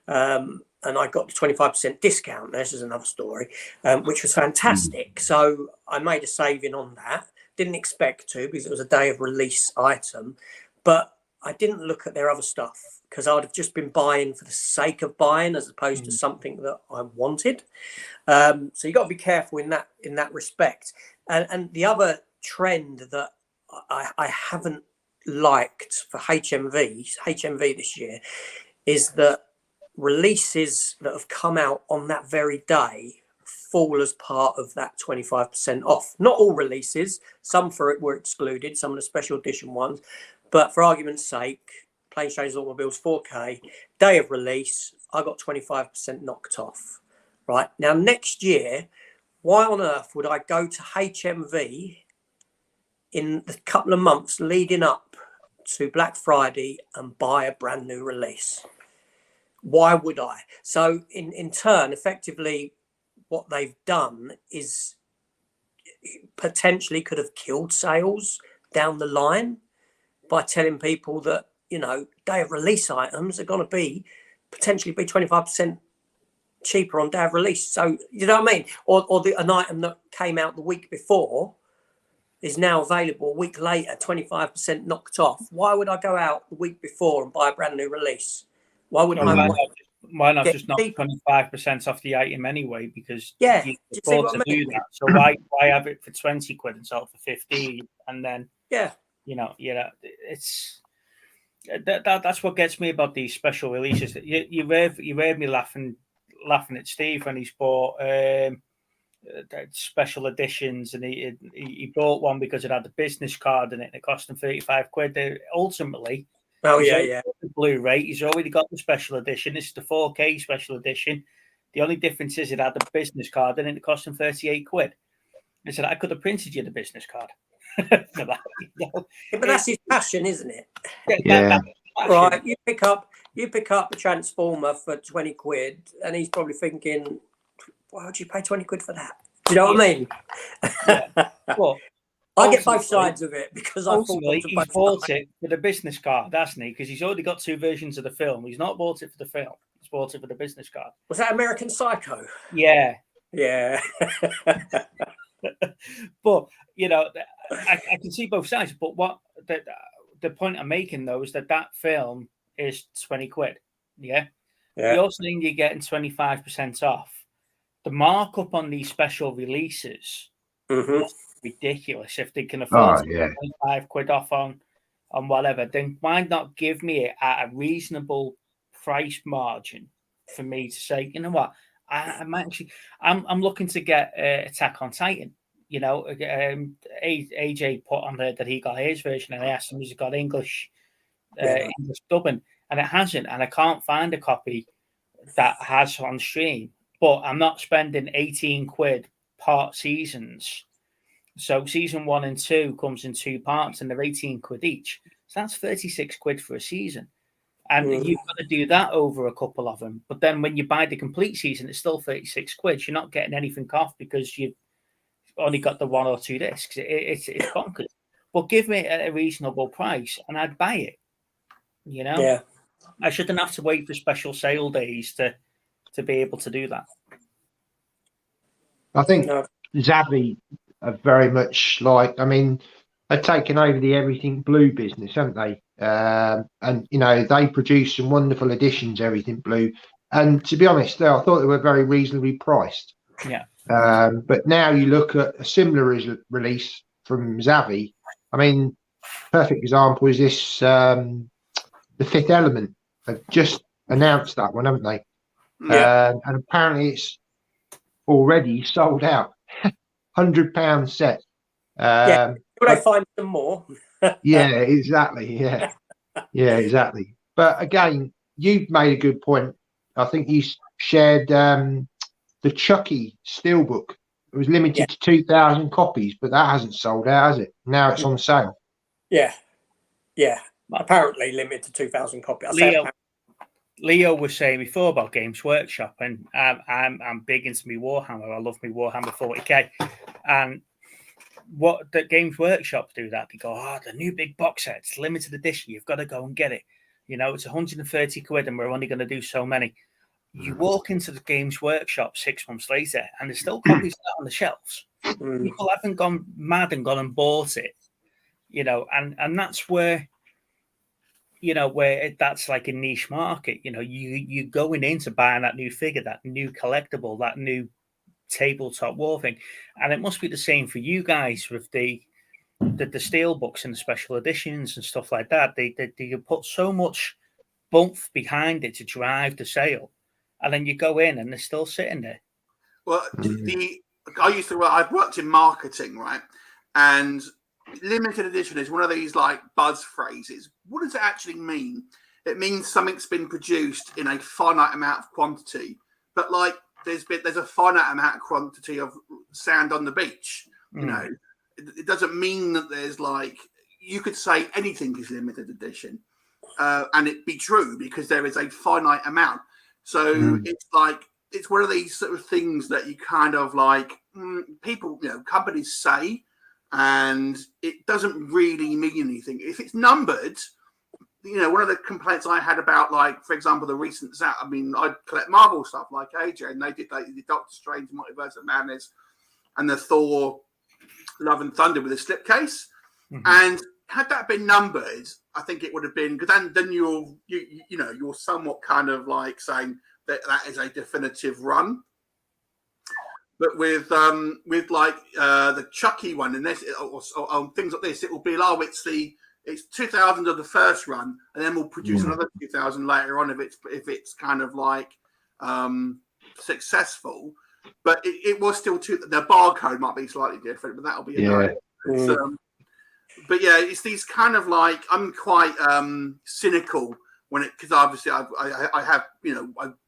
And I got the 25% discount. This is another story, which was fantastic. So I made a saving on that. Didn't expect to, because it was a day of release item, but I didn't look at their other stuff because I would have just been buying for the sake of buying as opposed to something that I wanted. So you got to be careful in that respect. And the other trend that I haven't liked for HMV this year is that releases that have come out on that very day fall as part of that 25% off. Not all releases, some for it were excluded, some of the special edition ones, but for argument's sake, Planes, Trains and Automobiles 4K, day of release, I got 25% knocked off. Right, now next year, why on earth would I go to HMV in the couple of months leading up to Black Friday and buy a brand new release? Why would I? So in turn, effectively, what they've done is potentially could have killed sales down the line by telling people that, day of release items are going to potentially be 25% cheaper on day of release. So you know what I mean? Or an item that came out the week before is now available a week later, 25% knocked off. Why would I go out the week before and buy a brand new release? Why wouldn't I? Why not just knock 25% off the item anyway? Because you afford to do that. So why have it for 20 quid and sell it for 50? And then it's that's what gets me about these special releases. You heard me laughing at Steve when he's bought special editions, and he bought one because it had the business card in it, and it cost him 35 quid. Ultimately. The Blu-ray. He's already got the special edition. This is the 4K special edition. The only difference is it had the business card and it cost him 38 quid. I said, I could have printed you the business card for that. But that's his passion, isn't it? Yeah. Right. You pick up a Transformer for 20 quid, and he's probably thinking, why would you pay 20 quid for that? Do you know what I mean? Well, I get both sides of it because I he bought it for the business card, hasn't he? Because he's already got two versions of the film. He's not bought it for the film. He's bought it for the business card. Was that American Psycho? Yeah. But I can see both sides. But what the point I'm making though is that film is 20 quid. Yeah. You're saying you're getting 25% off. The markup on these special releases. Ridiculous. If they can afford 25 quid off on whatever, then why not give me it at a reasonable price margin for me to say, you know what, I'm looking to get Attack on Titan. AJ put on there that he got his version, and I asked him if he's got English dubbing, and it hasn't, and I can't find a copy that has on stream. But I'm not spending 18 quid part seasons. So season 1 and 2 comes in 2 parts, and they're 18 quid each. So that's 36 quid for a season. And you've got to do that over a couple of them. But then when you buy the complete season, it's still 36 quid. You're not getting anything off because you've only got the 1 or 2 discs. It's bonkers. But give me a reasonable price and I'd buy it. Yeah. I shouldn't have to wait for special sale days to be able to do that. I think Zavvi are very much they've taken over the Everything Blue business, haven't they? And they produce some wonderful editions, Everything Blue. And to be honest, I thought they were very reasonably priced. Yeah. But now you look at a similar release from Zavvi. I mean, perfect example is this: The Fifth Element. They've just announced that one, haven't they? Yeah. And apparently it's already sold out. £100 set. Will they find some more? Yeah, exactly. Yeah, exactly. But again, you've made a good point. I think you shared the Chucky Steelbook. It was limited to 2,000 copies, but that hasn't sold out, has it? Now it's on sale. Yeah. Apparently limited to 2,000 copies. Leo was saying before about Games Workshop, and I'm big into me Warhammer. I love me Warhammer 40k, and what the Games Workshop do that they go, the new big box sets, limited edition. You've got to go and get it. It's 130 quid, and we're only going to do so many. You walk into the Games Workshop 6 months later, and there's still copies on the shelves. People haven't gone mad and gone and bought it, and that's where. Where that's like a niche market. You going into buying that new figure, that new collectible, that new tabletop war thing, and it must be the same for you guys with the steel books and the special editions and stuff like that. They put so much bump behind it to drive the sale, and then you go in and they're still sitting there. Well, I've worked in marketing, right, and limited edition is one of these like buzz phrases. What does it actually mean? It means something's been produced in a finite amount of quantity, but like there's a finite amount of quantity of sand on the beach. It doesn't mean that there's you could say anything is limited edition, and it'd be true because there is a finite amount. So it's one of these sort of things that you kind of people, companies say. And it doesn't really mean anything. If it's numbered, one of the complaints I had about, like, for example, the recent Zap. I mean, I collect Marvel stuff like AJ, and they did like the Doctor Strange Multiverse of Madness and the Thor Love and Thunder with a slipcase. And had that been numbered, I think it would have been, because then you're somewhat kind of like saying that is a definitive run. But with like the Chucky one and this or things like this, it will be it's 2000 of the first run, and then we'll produce another 2000 later on if it's kind of like successful. But it was still the barcode might be slightly different, but that'll be but yeah, it's these kind of like, I'm quite cynical because obviously I have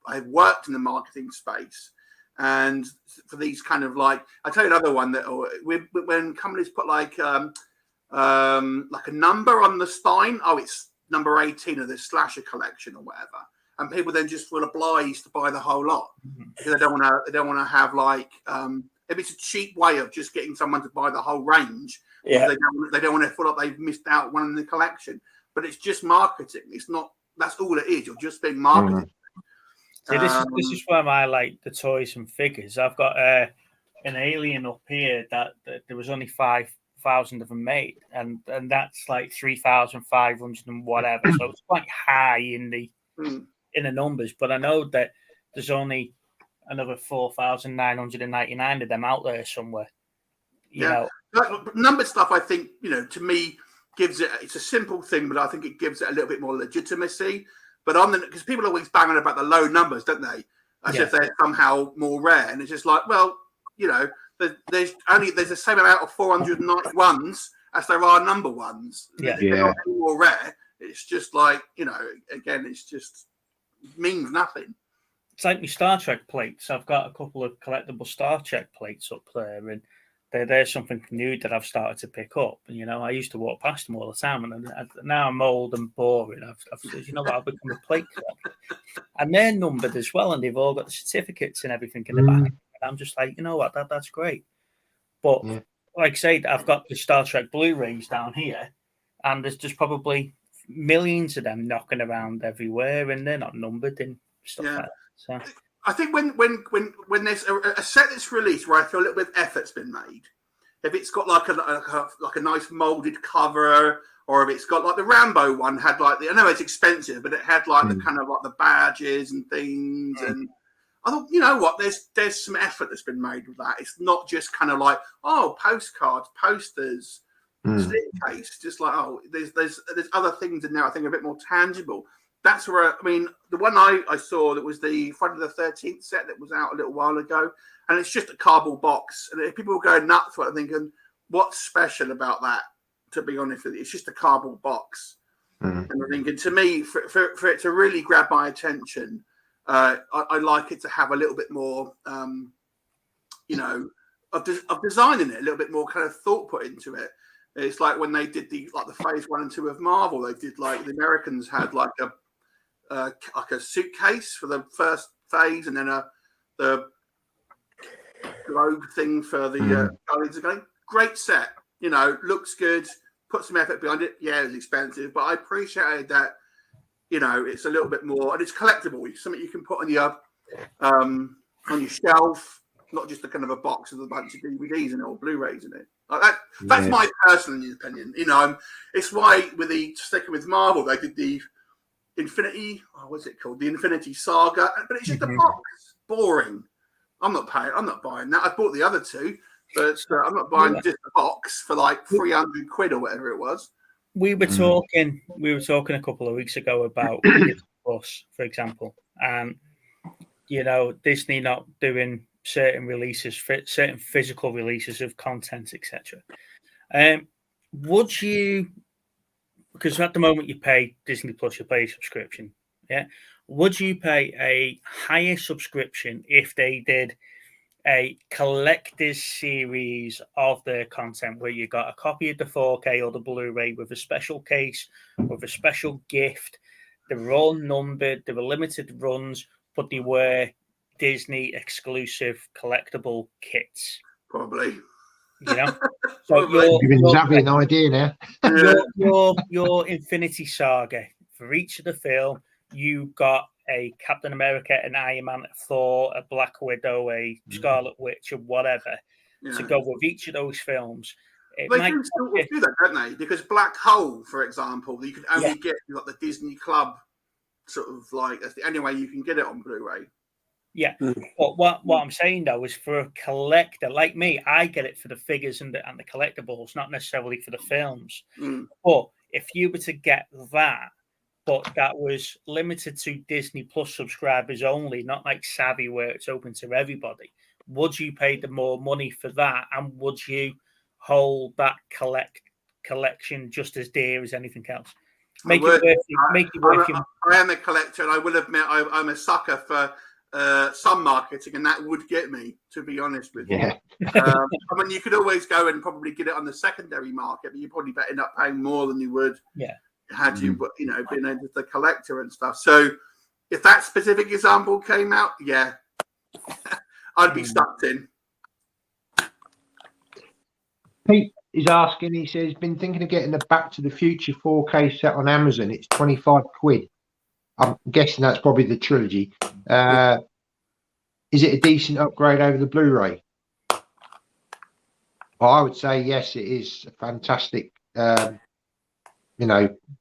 I've worked in the marketing space, and for these kind of like, I tell you another one that when companies put like a number on the spine, it's number 18 of this slasher collection or whatever, and people then just feel obliged to buy the whole lot because they don't want to have like if it's a cheap way of just getting someone to buy the whole range. Yeah, they don't want to feel like they've missed out one in the collection, but it's just marketing. It's not. That's all it is. You're just being marketed. See, this is where I like the toys and figures. I've got an alien up here that there was only 5,000 of them made, and that's like 3,500 and whatever. So it's quite high in the numbers. But I know that there's only another 4,999 of them out there somewhere. You know. Numbered stuff, I think, to me, it's a simple thing, but I think it gives it a little bit more legitimacy. But because people are always banging about the low numbers, don't they? As if they're somehow more rare. And it's just like, well, there's the same amount of 491s as there are number ones. They're not any more rare. It's just like, again, it's just means nothing. It's like my Star Trek plates. I've got a couple of collectible Star Trek plates up there, and there's something new that I've started to pick up. And, I used to walk past them all the time, and now I'm old and boring. I've said, I've become a plate collector. And they're numbered as well, and they've all got the certificates and everything in the back. And I'm just like, you know what, that's great. But like I say, I've got the Star Trek Blu-rays down here, and there's just probably millions of them knocking around everywhere, and they're not numbered and stuff like that. So I think when there's a set that's released where I feel a little bit of effort's been made, if it's got like a nice molded cover, or if it's got like the Rambo one had like I know it's expensive, but it had like the kind of like the badges and things, and I thought, you know what, there's some effort that's been made with that. It's not just kind of like postcards, posters, slipcase, just like there's other things in there I think are a bit more tangible. That's where, the one I saw that was the Friday the 13th set that was out a little while ago, and it's just a cardboard box. And if people were going nuts for it, I'm thinking, what's special about that, to be honest with you? It's just a cardboard box. And I'm thinking, to me, for it to really grab my attention, I like it to have a little bit more, of design in it, a little bit more kind of thought put into it. It's like when they did the phase 1 and 2 of Marvel, they did like the Americans had like a suitcase for the first phase, and then the globe thing for the Guardians of the Galaxy. Great set, looks good. Put some effort behind it. Yeah, it was expensive, but I appreciated that. It's a little bit more, and it's collectible. It's something you can put on your shelf, not just a kind of a box with a bunch of DVDs in it or Blu-rays in it. Like that. That's my personal opinion. It's why sticking with Marvel, they did the Infinity. What's it called? The Infinity Saga, but it's just a box. Boring. I'm not buying that. I bought the other two, but I'm not buying just a box for like 300 quid or whatever it was. We were talking a couple of weeks ago about Disney Plus, for example, and Disney not doing certain releases, certain physical releases of content, etc. Would you? Because at the moment you pay Disney Plus, you pay a subscription. Yeah. Would you pay a higher subscription if they did a collector's series of their content where you got a copy of the 4K or the Blu-ray with a special case, with a special gift? They were all numbered, they were limited runs, but they were Disney exclusive collectible kits. Probably. So you're giving Zabby an idea now. your Infinity Saga, for each of the film, you got a Captain America, an Iron Man, a Thor, a Black Widow, a Scarlet Witch, or whatever, to go with each of those films. They do still do that, don't they? Because Black Hole, for example, you can only get like the Disney Club sort of like, that's the only way you can get it on Blu-ray. Yeah, but what I'm saying though is for a collector like me, I get it for the figures and the collectibles, not necessarily for the films. But if you were to get that, but that was limited to Disney Plus subscribers only, not like Savvy where it's open to everybody, would you pay the more money for that, and would you hold that collection just as dear as anything else? Make it worth your... I am a collector, and I will admit I'm a sucker for some marketing, and that would get me, to be honest with you. I mean, you could always go and probably get it on the secondary market, but you probably end up paying more than you would had you been into the collector and stuff. So if that specific example came out, I'd be stuck in. Pete is asking, he says, been thinking of getting the Back to the Future 4K set on Amazon. It's 25 quid. I'm guessing that's probably the trilogy. Is it a decent upgrade over the Blu-ray? Well, I would say yes, it is a fantastic,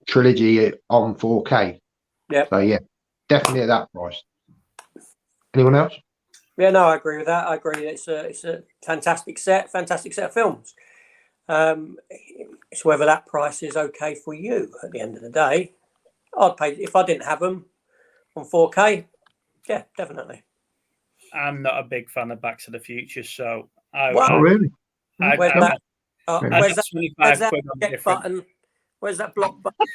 trilogy on 4K. Yeah. So yeah, definitely at that price. Anyone else? Yeah, no, I agree with that. I agree. It's a fantastic set of films. It's whether that price is okay for you at the end of the day. I'd pay if I didn't have them on 4K. Yeah, definitely. I'm not a big fan of Back to the Future, so really? Where's that get button? Where's that block button?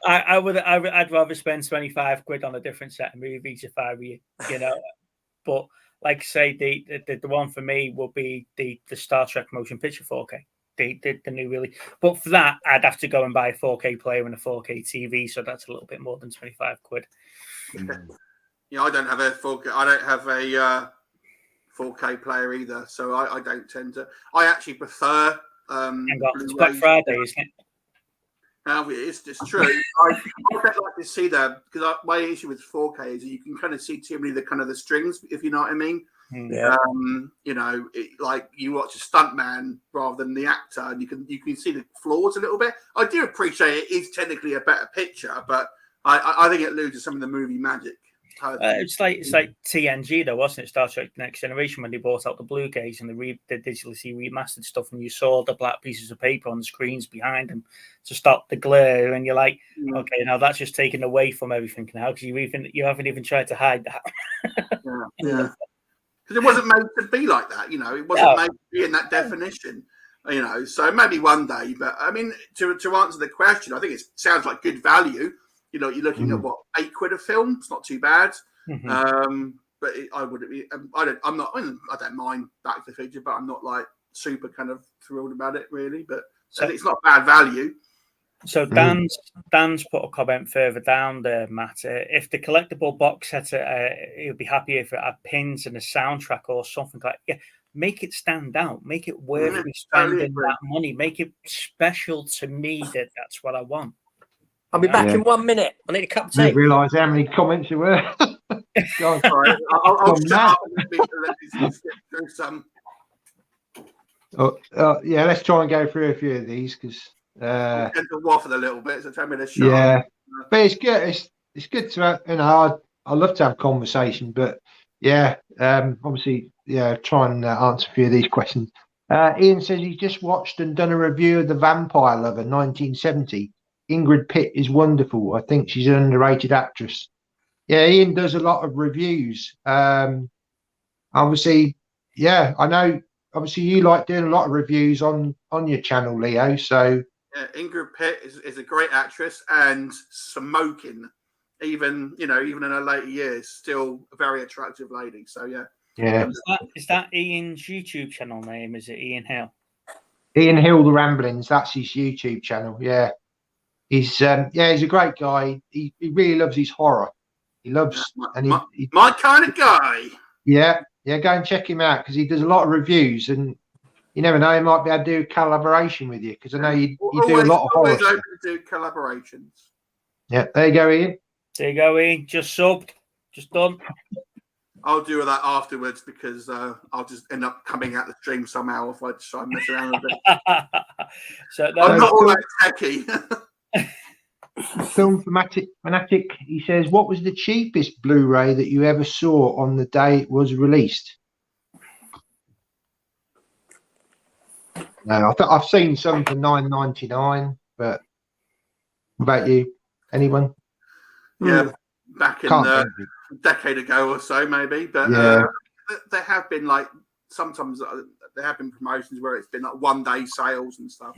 I'd rather spend 25 quid on a different set of movies if I were, But like I say, the one for me will be the Star Trek motion picture 4K. The new release. But for that, I'd have to go and buy a 4K player and a 4K TV, so that's a little bit more than 25 quid. I don't have a 4K. I don't have a 4K player either, so I don't tend to. I actually prefer. It's Black Friday, isn't it? It's just true. I don't like to see that because my issue with 4K is you can kind of see too many of the strings, if you know what I mean. Yeah. Like you watch a stuntman rather than the actor, and you can see the flaws a little bit. I do appreciate it is technically a better picture, but I think it loses some of the movie magic. It's like TNG though, wasn't it? Star Trek Next Generation, when they brought out the Blu-rays and the digitally remastered stuff, and you saw the black pieces of paper on the screens behind them to stop the glare, and you're like, okay, now that's just taken away from everything now because you haven't even tried to hide that. Yeah. Because it wasn't made to be like that, It wasn't made to be in that definition, So maybe one day, but I mean, to answer the question, I think it sounds like good value. You're looking at what, £8 a film. It's not too bad. But I don't mind Back to the Future, but I'm not like super kind of thrilled about it really. But it's not bad value. So Dan's put a comment further down there, Matt. If the collectible box set, he'll be happy if it had pins and a soundtrack or something like that. Yeah, make it stand out. Make it worth me spending that money. Make it special to me. That's what I want. I'll be back in 1 minute. I need a cup of tea. I didn't realise how many comments there were. God, sorry. I'll shut up and let me skip through some. Let's try and go through a few of these because I tend to waffle a little bit, so tell me to shut up. But it's good. It's good to have, I love to have conversation, but obviously, try and answer a few of these questions. Ian says he's just watched and done a review of The Vampire Lover 1970. Ingrid Pitt is wonderful. I think she's an underrated actress. Yeah, Ian does a lot of reviews. Obviously, I know. Obviously, you like doing a lot of reviews on your channel, Leo. So Ingrid Pitt is a great actress and smoking, even in her later years, still a very attractive lady. So yeah. Is that Ian's YouTube channel name? Is it Ian Hill? Ian Hill, The Ramblings. That's his YouTube channel. Yeah. He's a great guy. He really loves his horror. He loves my kind of guy. Yeah, go and check him out because he does a lot of reviews and you never know, he might be able to do collaboration with you, because I know you do a lot of horror. Always open to do collaborations. Yeah, there you go, Ian. There you go, Ian. Just subbed. Just done. I'll do that afterwards, because I'll just end up coming out the stream somehow if I try and mess around with it. So I'm not all that techie. Film fanatic, he says, what was the cheapest Blu-ray that you ever saw on the day it was released? No, I've seen some for $9.99, but what about you? Anyone? Yeah, back in a decade ago or so, maybe. But yeah, there have been like sometimes there have been promotions where it's been like 1 day sales and stuff.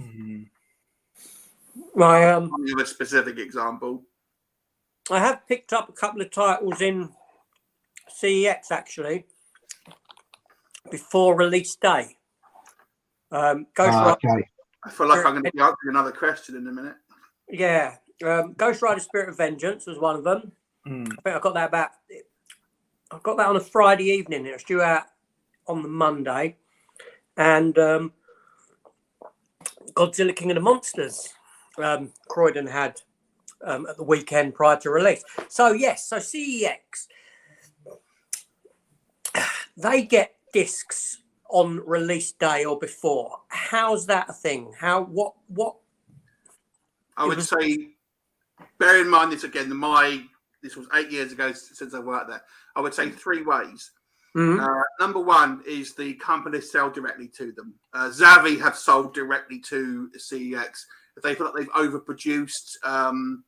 My I'll give a specific example. I have picked up a couple of titles in CEX actually before release day. okay. I feel like I'm going to be answering another question in a minute. Yeah, Ghost Rider: Spirit of Vengeance was one of them. I think I got that on a Friday evening. It was due out on the Monday, and Godzilla King of the Monsters, Croydon had at the weekend prior to release. So yes, so CEX, they get discs on release day or before. How's that a thing? What? I would say, bear in mind this again. This was 8 years ago since I worked there. I would say 3 ways. Number one is the companies sell directly to them. Zavi have sold directly to CEX. If they feel like they've overproduced an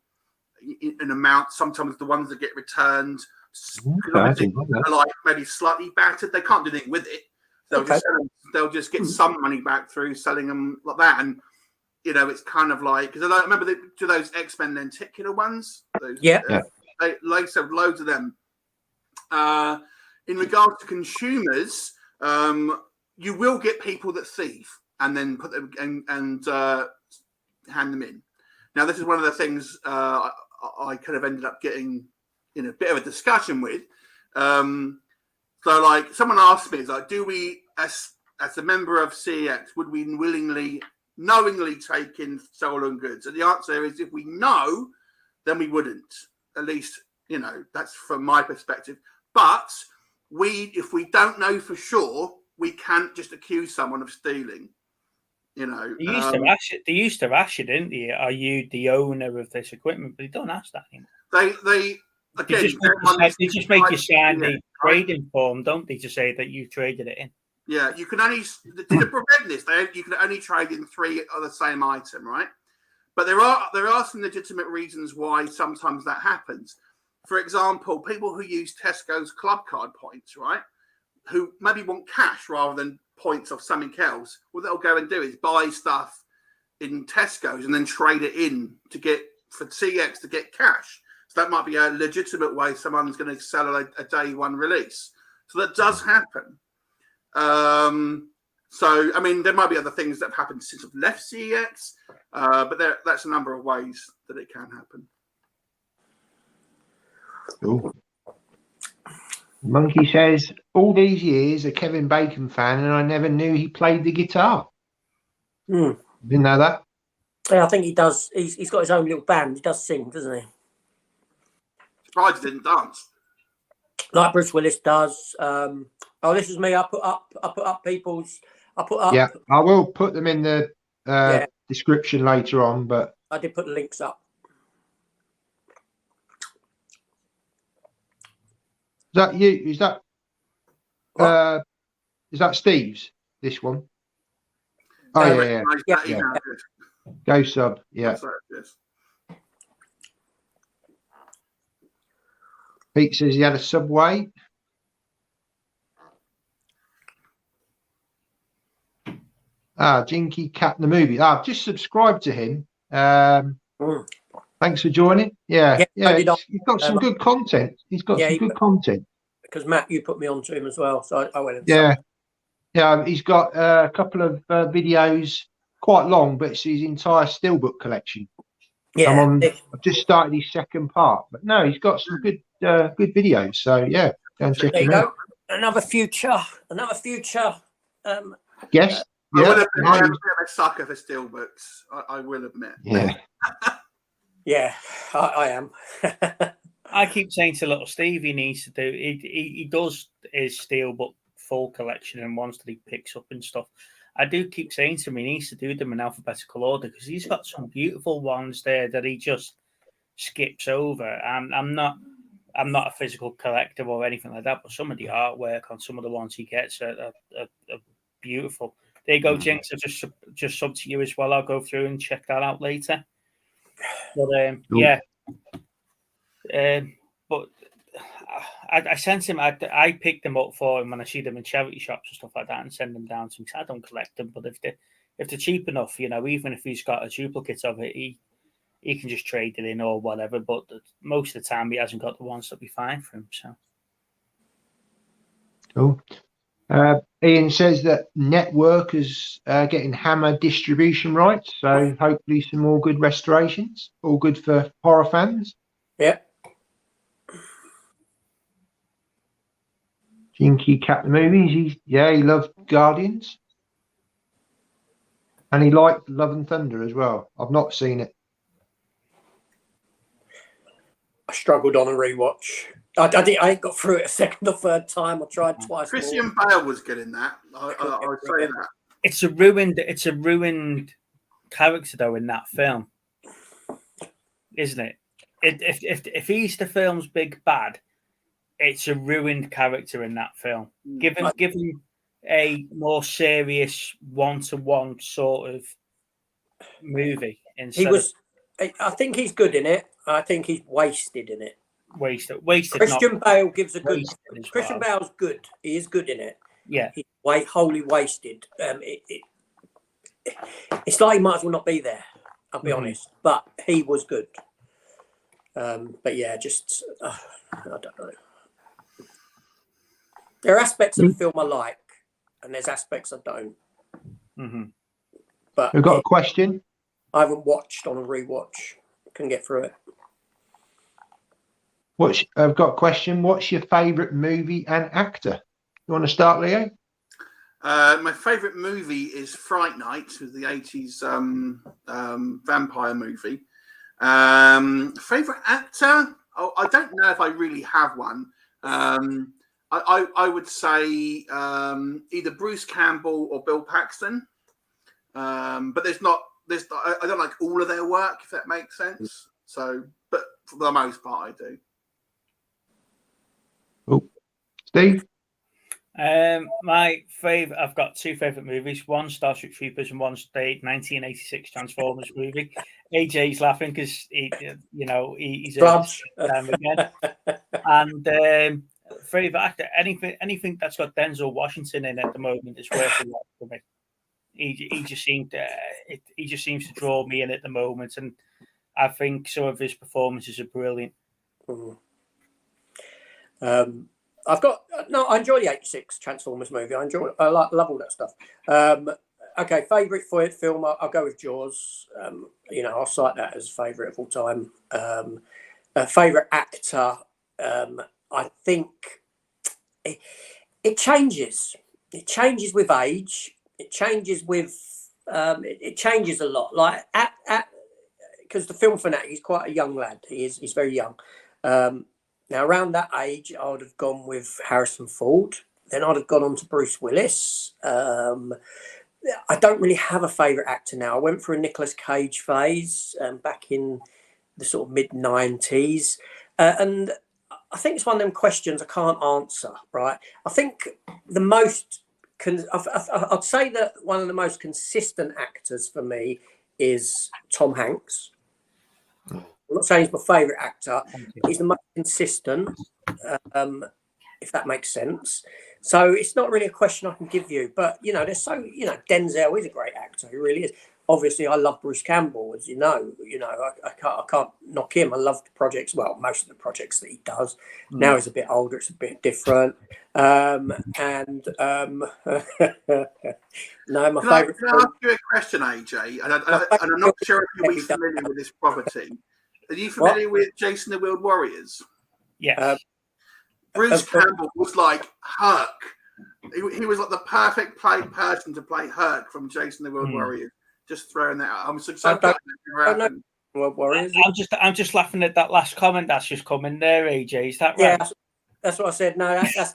amount, sometimes the ones that get returned are like maybe slightly battered. They can't do anything with it. They'll just get some money back through selling them like that. And you know, it's kind of like, because I remember to those X-Men lenticular ones. They sold loads of them. In regards to consumers, you will get people that thieve and then put them and hand them in. Now, this is one of the things I kind of ended up getting in a bit of a discussion with. So, like, someone asked me, like, do we, as a member of CEX, would we knowingly take in stolen goods? And the answer is, if we know, then we wouldn't. At least, you know, that's from my perspective. But if we don't know for sure, we can't just accuse someone of stealing. You know, they used to ask you, didn't they? Are you the owner of this equipment? But they don't ask that anymore. They just make you sign the trading form, don't they, to say that you traded it in? Yeah, you can only to prevent this. You can only trade in 3 of the same item, right? But there are some legitimate reasons why sometimes that happens. For example, people who use Tesco's club card points, right, who maybe want cash rather than points of something else. What they'll go and do is buy stuff in Tesco's and then trade it in for CX to get cash. So that might be a legitimate way someone's going to sell a day one release. So that does happen. So, I mean, there might be other things that have happened since I've left CEX, but that's a number of ways that it can happen. Cool. Monkey says, all these years a Kevin Bacon fan, and I never knew he played the guitar. Didn't know that? Yeah, I think he does. He's got his own little band. He does sing, doesn't he? Surprised he didn't dance. Like Bruce Willis does. This is me. I put up people's. Yeah, I will put them in the description later on, but I did put the links up. Is that you? Is that Steve's? This one? Oh yeah. Go sub. Yeah. Yes. Pete says he had a Subway. Jinky Cat the movie. I've just subscribed to him. Thanks for joining. Yeah. He's got some good content. He's got some good content. Because Matt, you put me onto him as well, so I went. Yeah. He's got a couple of videos, quite long, but it's his entire steelbook collection. Yeah. I've just started his second part, but no, he's got some good videos. So go and check him out. Another future. Guest. Yeah, I'm a bit of a sucker for steelbooks. I will admit. Yeah. Yeah, I am. I keep saying to little Steve, he needs to do. He does his steelbook full collection and ones that he picks up and stuff. I do keep saying to him he needs to do them in alphabetical order because he's got some beautiful ones there that he just skips over. And I'm not a physical collector or anything like that, but some of the artwork on some of the ones he gets are beautiful. There you go, Jinx. I just sub to you as well. I'll go through and check that out later. But yeah. But I sent him. I picked them up for him when I see them in charity shops and stuff like that, and send them down to him. I don't collect them, but if they're cheap enough, even if he's got a duplicate of it, he can just trade it in or whatever. But most of the time, he hasn't got the ones that we find for him. So cool. Ian says that Network is getting Hammer distribution rights, so hopefully some more good restorations. All good for horror fans. Yeah. Jinky Cat the movies. He loved Guardians, and he liked Love and Thunder as well. I've not seen it. I struggled on a rewatch. I ain't got through it a second or third time. I tried twice. Christian Bale was good in that. I would say that. It's a ruined character though in that film, isn't it? If he's the film's big bad, it's a ruined character in that film. Given a more serious one-to-one sort of movie. I think he's good in it. I think he's wasted in it. Wasted. Christian Bale gives a good. Well. Christian Bale's good. He is good in it. Yeah. He's wholly wasted. It's like he might as well not be there. I'll be honest, but he was good. But yeah, just I don't know. There are aspects of the film I like, and there's aspects I don't. Mm-hmm. But we've got a question. I haven't watched on a rewatch. Can get through it. I've got a question. What's your favourite movie and actor? You want to start, Leo? My favourite movie is Fright Night, with the 80s vampire movie. Favourite actor? Oh, I don't know if I really have one. I would say either Bruce Campbell or Bill Paxton. But I don't like all of their work, if that makes sense. So, but for the most part, I do. Oh, Steve? My favorite. I've got two favorite movies. One Starship Troopers and one's the 1986 Transformers movie. AJ's laughing because he's time again. And favorite actor, anything that's got Denzel Washington in at the moment is worth a lot for me. He just seems to draw me in at the moment, and I think some of his performances are brilliant. I enjoy the 86 Transformers movie. I love all that stuff. Okay, favourite film, I'll go with Jaws. I'll cite that as favourite of all time. Favourite actor, I think it changes. It changes with age. It changes with it changes a lot. Like because the film fanatic, he's quite a young lad. He's very young. Now around that age, I would have gone with Harrison Ford. Then I'd have gone on to Bruce Willis. I don't really have a favourite actor now. I went through a Nicolas Cage phase back in the sort of mid-90s, and I think it's one of them questions I can't answer. Right? I think the most. I'd say that one of the most consistent actors for me is Tom Hanks. I'm not saying he's my favourite actor. He's the most consistent, if that makes sense. So it's not really a question I can give you. But, there's Denzel is a great actor. He really is. Obviously, I love Bruce Campbell, as you know. I can't knock him. I love the projects. Well, most of the projects that he does. Now he's a bit older. It's a bit different. No, my favourite. Can I ask you a question, AJ? And I'm not sure if you'll be familiar with this property. Are you familiar with Jason the Wheeled Warriors? Yes. Bruce Campbell was like Herc He was like the perfect person to play Herc from Jason the World Warrior. Just throwing that out. I'm so glad that World Warriors. I'm just laughing at that last comment that's just come in there, AJ. Is that right? Yeah, that's what I said. No, that's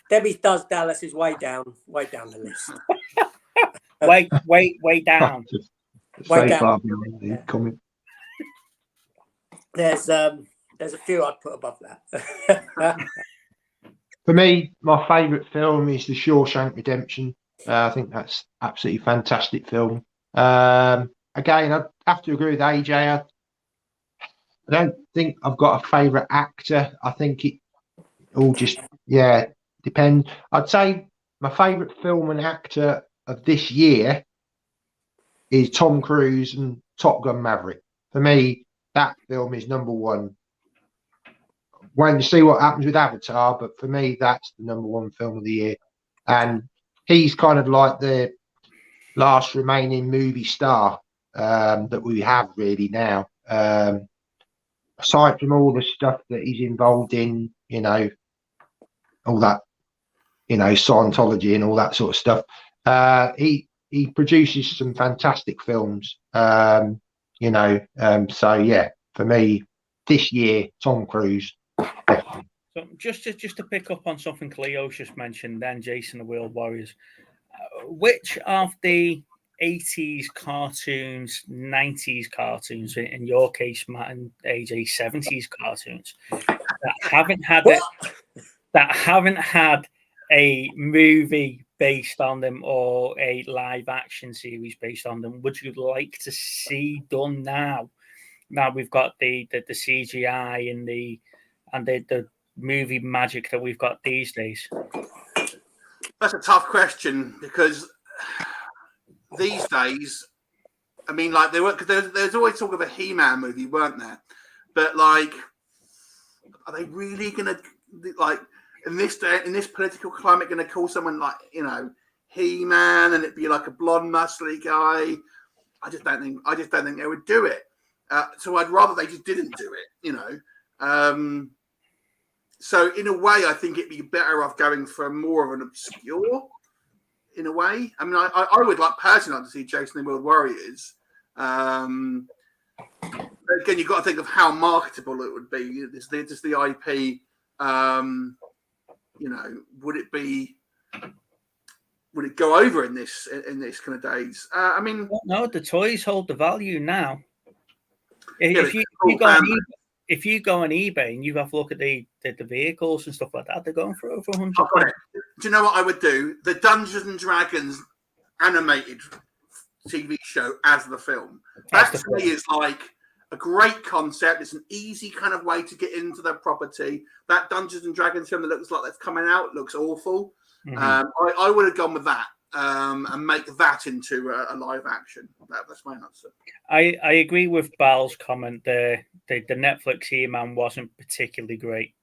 Debbie does Dallas is way down the list. way down. Way So down. far behind the comment. There's a few I'd put above that. For me, my favourite film is The Shawshank Redemption. I think that's absolutely fantastic film. Again, I have to agree with AJ. I don't think I've got a favourite actor. I think it all just depends. I'd say my favourite film and actor of this year is Tom Cruise and Top Gun Maverick. For me, that film is number one. Waiting to see what happens with Avatar, but for me, that's the number one film of the year. And he's kind of like the last remaining movie star that we have really now. Aside from all the stuff that he's involved in, you know, all that, you know, Scientology and all that sort of stuff, he produces some fantastic films. So yeah, for me, this year, Tom Cruise. Definitely. So just to pick up on something Cleo's just mentioned, then Jason the World Warriors, which of the 80s cartoons, 90s cartoons, in your case, Matt and AJ, 70s cartoons that haven't had a movie based on them or a live action series based on them, would you like to see done now? Now we've got the CGI and the movie magic that we've got these days. That's a tough question because these days, I mean, like there's always talk of a He-Man movie, weren't there? But like, are they really gonna like in this political climate gonna call someone like, you know, He-Man and it'd be like a blonde muscly guy? I just don't think they would do it. So I'd rather they just didn't do it, you know. So in a way, I think it'd be better off going for more of an obscure, in a way. I mean, I would personally like to see Jason the World Warriors. But again, you've got to think of how marketable it would be. Just the IP. You know, would it go over in this kind of days? I mean, no, the toys hold the value now. If you go on eBay and you have a look at the vehicles and stuff like that, they're going for over 100. Do you know what I would do? The Dungeons and Dragons animated TV show as the film. That to me is like a great concept. It's an easy kind of way to get into the property. That Dungeons and Dragons film that looks like that's coming out looks awful. Mm-hmm. I would have gone with that. And make that into a live action. That's my answer. I agree with Bal's comment. The Netflix He-Man wasn't particularly great,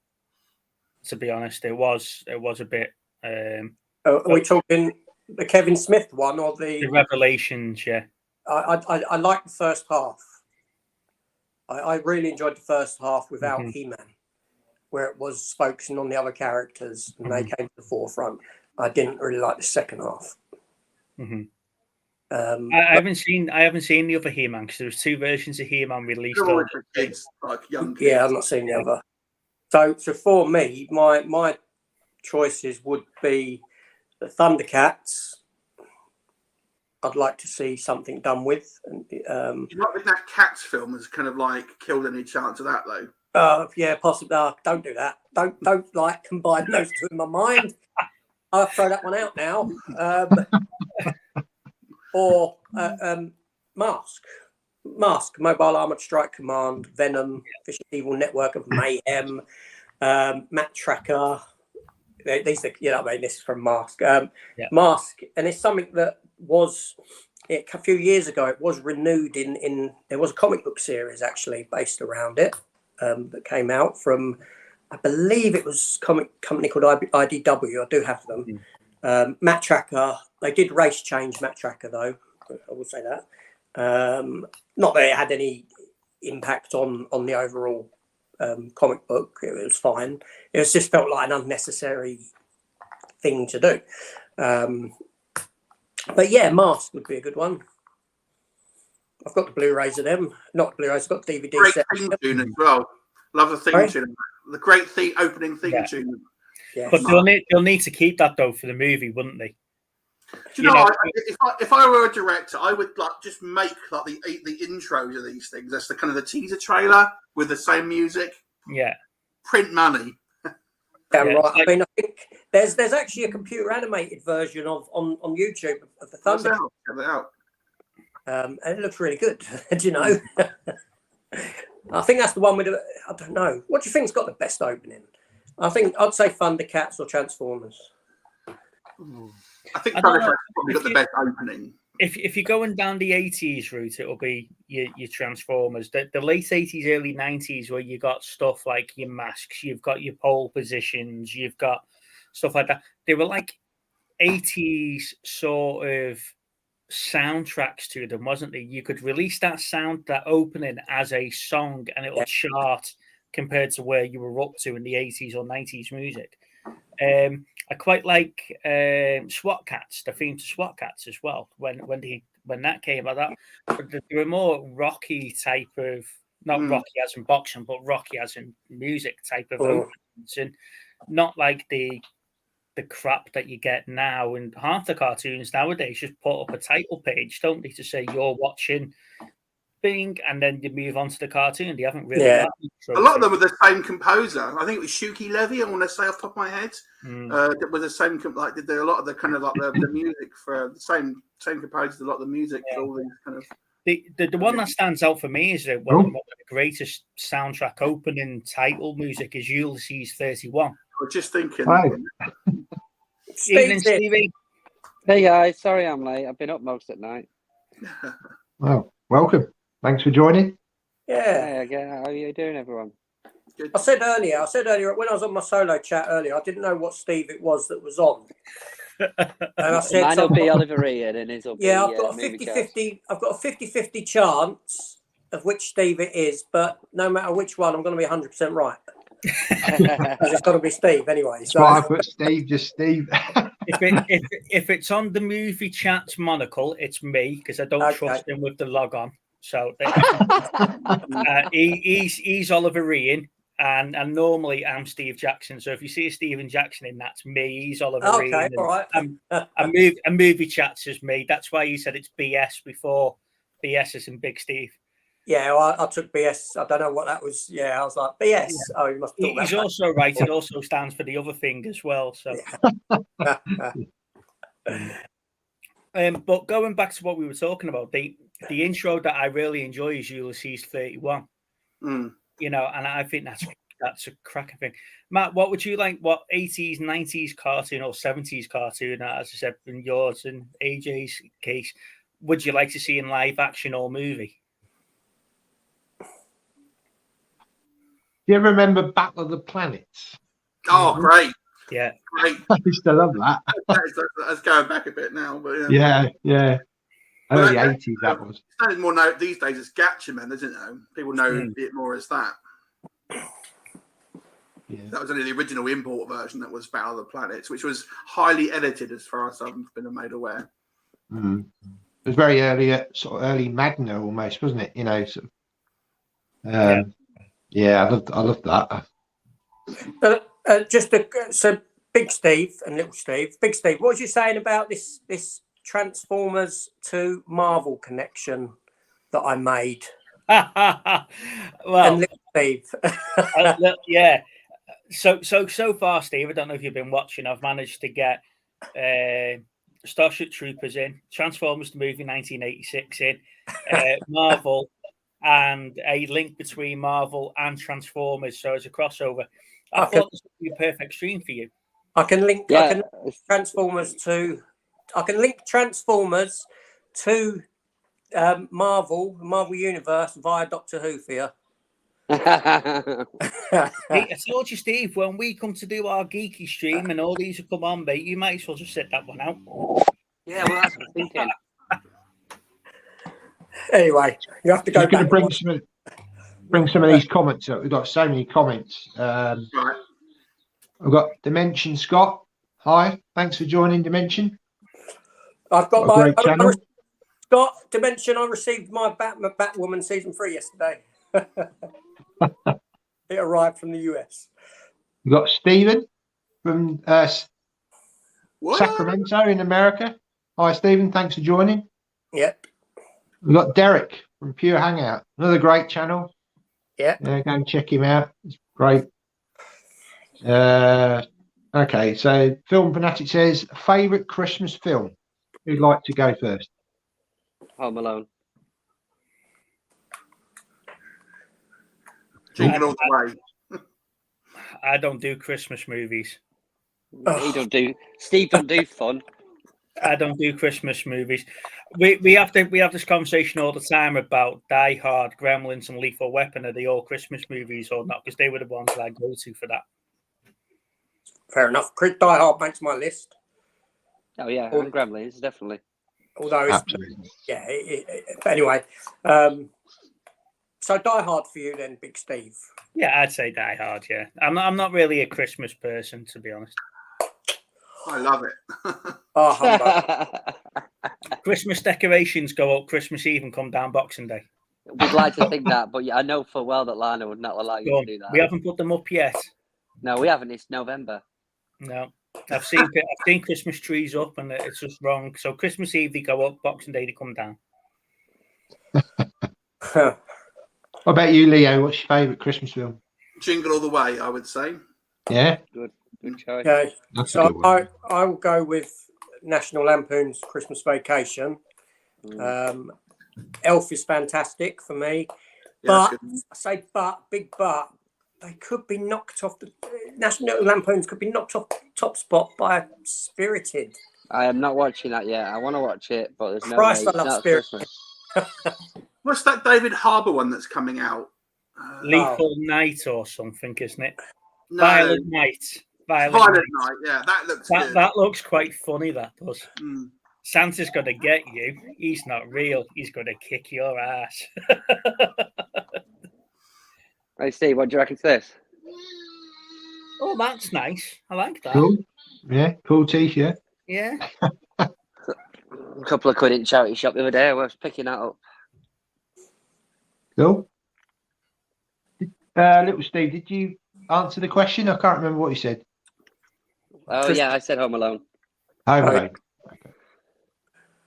to be honest. It was a bit. Are we talking the Kevin Smith one or the Revelations? Yeah, I like the first half. I really enjoyed the first half without He-Man, where it was focusing on the other characters and they came to the forefront. I didn't really like the second half. Mm-hmm. I haven't seen the other He-Man because there was two versions of He-Man released. For kids, like young kids. Yeah, I've not seen the other. So for me, my choices would be the Thundercats. I'd like to see something done with. Do you not think that Cats film has kind of like killed any chance of that though? Yeah, possibly. Don't do that. Don't like combine those two in my mind. I'll throw that one out now. Or Mask, Mobile Armored Strike Command, Venom, Fish Evil Network of Mayhem, Matt Tracker. These are, you know what I mean? This is from Mask. Mask, and it's something that was a few years ago. It was renewed in there was a comic book series actually based around it that came out from. I believe it was a comic company called IDW. I do have them. Matt Tracker. They did race change Matt Tracker, though. I will say that. Not that it had any impact on the overall comic book. It was fine. It was just felt like an unnecessary thing to do. But yeah, Mask would be a good one. I've got the Blu-rays of them. Not Blu-rays, I've got DVD Great sets. theme tune as well. Love the theme Sorry? tune. The great opening theme tune. Yeah. But they'll need to keep that though for the movie, wouldn't they? Do you know, if I were a director, I would like just make like the intros of these things. That's the kind of the teaser trailer with the same music. Yeah. Print money. Damn right. I mean, I think there's actually a computer animated version on YouTube of the Thunder. Check that out. And it looks really good. Do you know? I think that's the one with I don't know. What do you think's got the best opening? I'd say Thundercats or Transformers. I think Thundercats probably got the best opening. If you're going down the 80s route, it'll be your Transformers. The late 80s, early 90s, where you got stuff like your Masks, you've got your pole positions, you've got stuff like that. They were like 80s sort of soundtracks to them, wasn't there? You could release that opening as a song and it would chart compared to where you were up to in the 80s or 90s music. I quite like SWAT Cats, the theme to SWAT Cats as well. When that came out, that they were more rocky type of, not rocky as in boxing, but rocky as in music type of openings, and not like the crap that you get now. And half the cartoons nowadays just put up a title page, don't they, to say you're watching Bing, and then you move on to the cartoon. They haven't really. A lot of them were the same composer. I think it was Shuki Levy. I want to say off the top of my head, that was the same. Like did a lot of the kind of like the music for the same composers. A lot of the music for all these kind of. The one that stands out for me is that one of the greatest soundtrack opening title music is Ulysses 31. I was just thinking. Evening, Stevie. Hey guys, sorry I'm late. I've been up most at night. Well, welcome. Thanks for joining. Yeah. Hey, how are you doing, everyone? Good. I said earlier when I was on my solo chat earlier, I didn't know what Steve it was that was on. And I said Mine will be Oliver Ian and his will be I've got a 50-50. I've got a 50-50 chance of which Steve it is, but no matter which one, I'm going to be 100% right. Because it's got to be Steve anyway. So I put Steve, just Steve. if it's on the movie Chats monocle, it's me because I don't trust him with the log on. So he's Oliver Ian, and normally I'm Steve Jackson. So if you see a Stephen Jackson in, that's me. He's Oliver Ian. Okay, all right. A movie Chats is me. That's why you said it's BS before. BS is in Big Steve. Yeah, well, I took BS. I don't know what that was. Yeah, I was like, BS. Yeah. Oh, you must talk He's also right. It also stands for the other thing as well. So, but going back to what we were talking about, the intro that I really enjoy is Ulysses 31. You know, and I think that's a cracking thing. Matt, what would you like? What 80s, 90s cartoon or 70s cartoon, as I said, in yours and AJ's case, would you like to see in live action or movie? Do you ever remember Battle of the Planets? Oh, great. Yeah. Great. I used to love that. That's going back a bit now, but yeah. Early 80s, that was. It's more now these days, it's Gatchaman, isn't it? People know it more as that. Yeah. That was only the original import version that was Battle of the Planets, which was highly edited as far as I've been made aware. It was very early, sort of early Magna almost, wasn't it? You know, sort of, yeah, I loved that. So Big Steve and Little Steve. Big Steve, what was you saying about this Transformers to Marvel connection that I made? Well, and Little Steve. Yeah. So far, Steve, I don't know if you've been watching. I've managed to get Starship Troopers in, Transformers the movie 1986 in, Marvel, and a link between Marvel and Transformers. So it's a crossover. I thought this would be a perfect stream for you. I can link Transformers to. I can link Transformers to Marvel Universe via Doctor Who for you. I told you, Steve, when we come to do our geeky stream and all these will come on, mate, you might as well just set that one out. Yeah, well, that's what I'm thinking. Anyway, you have to go back. Bring some of these comments up. We've got so many comments. Right. We've got Dimension Scott. Hi, thanks for joining Dimension. I've got What a great channel. Scott Dimension. I received my Batwoman season 3 yesterday. It arrived from the US. We've got Stephen from What? Sacramento in America. Hi, Stephen. Thanks for joining. Yep. We've got Derek from Pure Hangout. Another great channel. Yep. Go and check him out. It's great. Okay, so Film Fanatic says, favourite Christmas film? Who'd like to go first? Home Alone. Jingle all the way. I don't do Christmas movies. He don't do. Steve don't do fun. I don't do Christmas movies. We have this conversation all the time about Die Hard, Gremlins, and Lethal Weapon. Are they all Christmas movies or not? Because they were the ones that I go to for that. Fair enough. Die Hard makes my list. Oh yeah, and Gremlins definitely. Although, it's, Absolutely. yeah. But anyway, so Die Hard for you then, Big Steve. Yeah, I'd say Die Hard. Yeah, I'm not really a Christmas person, to be honest. I love it. Oh, humbug. Christmas decorations go up Christmas Eve and come down Boxing Day. We'd like to think that, but I know full well that Lana would not allow you to do that. We haven't put them up yet. No, we haven't. It's November. No, I've seen Christmas trees up, and it's just wrong. So Christmas Eve they go up, Boxing Day they come down. What about you, Leo? What's your favourite Christmas film? Jingle all the way, I would say. Yeah, Good choice. Okay, that's a so good one. I will go with National Lampoon's Christmas Vacation. Elf is fantastic for me, Yeah, but I say big but, they could be knocked off. The National Lampoon's could be knocked off top spot by Spirited. I am not watching that yet. I want to watch it, but there's no Christ, way. I love It's not Spirited. Christmas. What's that David Harbour one that's coming out? Lethal Night or something, isn't it? No, Violent Night. Violent Night. Yeah, that looks good. That looks quite funny. That does. Mm. Santa's going to get you. He's not real. He's going to kick your ass. Hey, Steve, what do you reckon to this? Oh, that's nice. I like that. Cool. Yeah, cool t-shirt. Yeah. A couple of quid in charity shop the other day. I was picking that up. Cool. Little Steve, did you answer the question? I can't remember what you said. Oh yeah, I said Home Alone. Home Alone.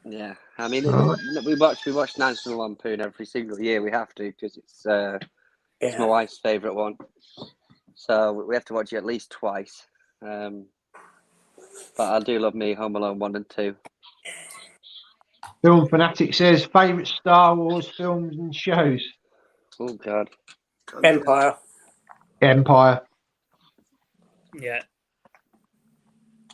Yeah, I mean, Oh. we watch National Lampoon every single year. We have to because it's my wife's favourite one. So we have to watch it at least twice. But I do love me Home Alone 1 and 2. Film Fanatic says favourite Star Wars films and shows. Oh God. Empire. Empire. Yeah.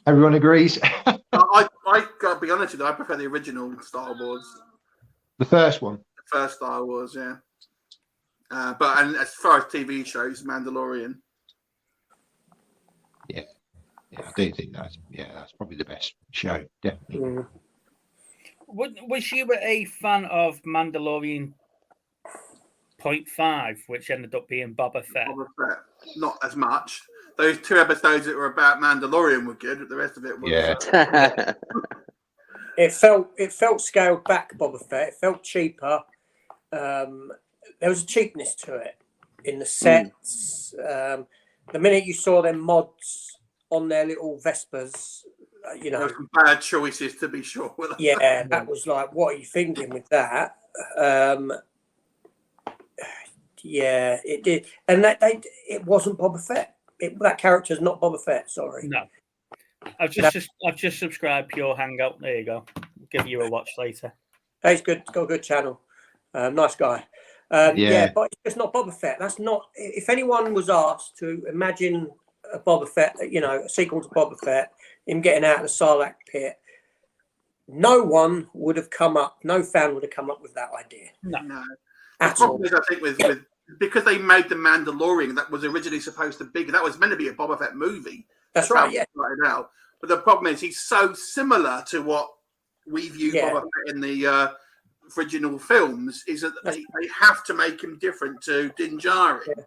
Everyone agrees. I gotta be honest with you, I prefer the original Star Wars. The first one. The first Star Wars, yeah. But as far as TV shows, Mandalorian. Yeah, I do think that's probably the best show, definitely. Mm. Was you a fan of Mandalorian 0.5, which ended up being Boba Fett? Boba Fett. Not as much. Those 2 episodes that were about Mandalorian were good, but the rest of it was. Yeah. It felt scaled back, Boba Fett. It felt cheaper. There was a cheapness to it in the sets. The minute you saw them mods on their little Vespers, you know, some bad choices to be sure. yeah, that was like, what are you thinking with that? Yeah, it did, and it wasn't Boba Fett. That character's not Boba Fett. Sorry. No. I've just subscribed Pure Hangout. There you go. Give you a watch later. He's good. He's got a good channel. Nice guy. Yeah, but it's just not Boba Fett. That's not. If anyone was asked to imagine a Boba Fett, a sequel to Boba Fett, him getting out of the Sarlacc pit, no one would have come up. No fan would have come up with that idea. No. At the all. problem is, I think, with because they made the Mandalorian, that was originally supposed to be, that was meant to be a Boba Fett movie. That's right. Yeah. Right now, but the problem is he's so similar to what we view Boba Fett in the original films, is that they have to make him different to Din Djarin,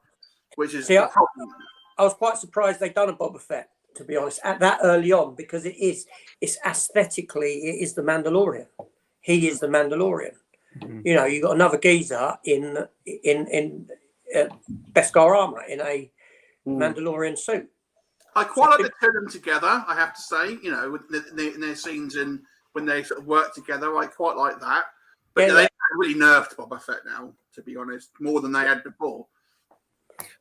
which is the problem. I was quite surprised they'd done a Boba Fett to be honest, at that early on, because it's aesthetically, it is the Mandalorian. He is the Mandalorian. Mm-hmm. You know, you got another geezer in Beskar armor in a Mandalorian suit. I quite like the two of them together, I have to say, you know, in their scenes and when they sort of work together, I quite like that. But they really nerfed Boba Fett now, to be honest, more than they had before.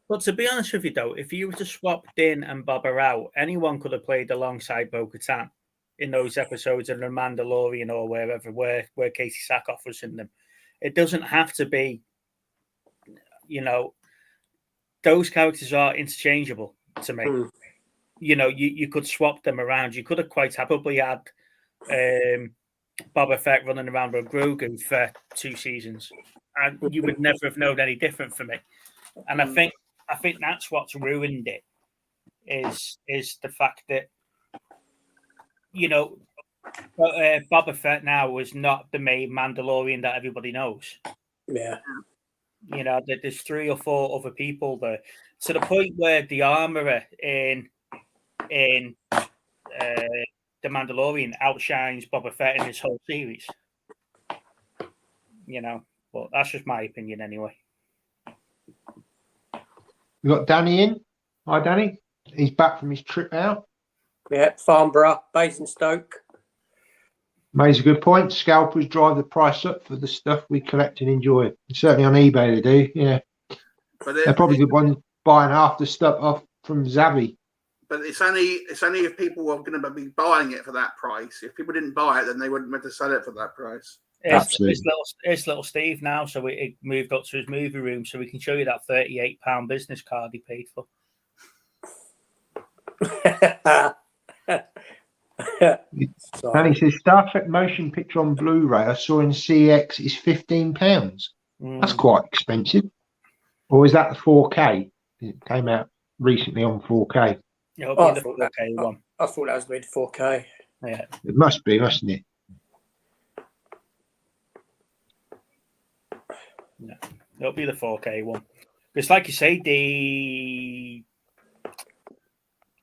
But to be honest with you, though, if you were to swap Din and Boba out, anyone could have played alongside Bo-Katan in those episodes of The Mandalorian or wherever, where Katie Sackhoff was in them. It doesn't have to be, you know, those characters are interchangeable to me. Mm. You know, you could swap them around. You could have quite happily had Boba Fett running around with Grogu for 2 seasons, and you would never have known any different from me. And I think that's what's ruined it is the fact that, you know, Boba Fett now is not the main Mandalorian that everybody knows. Yeah. You know, there's 3 or 4 other people there, to the point where the armorer in The Mandalorian outshines Boba Fett in this whole series. You know, but that's just my opinion anyway. We got Danny in. Hi, Danny. He's back from his trip now. Yeah, Farnborough, Basingstoke. Makes a good point. Scalpers drive the price up for the stuff we collect and enjoy. Certainly on eBay they do, yeah. But they're probably the ones buying half the stuff off from Zavi. But it's only if people are going to be buying it for that price. If people didn't buy it, then they wouldn't meant to sell it for that price. It's little Steve now, so it moved up to his movie room, so we can show you that £38 business card he paid for. And he says Star Trek motion picture on Blu-ray I saw in CX is £15. That's quite expensive. Or is that the 4K? It came out recently on 4K. Yeah, it'll be the 4K one. I thought that was made 4K. Yeah, it must be, mustn't it? Yeah, it'll be the 4K one. Because, like you say, the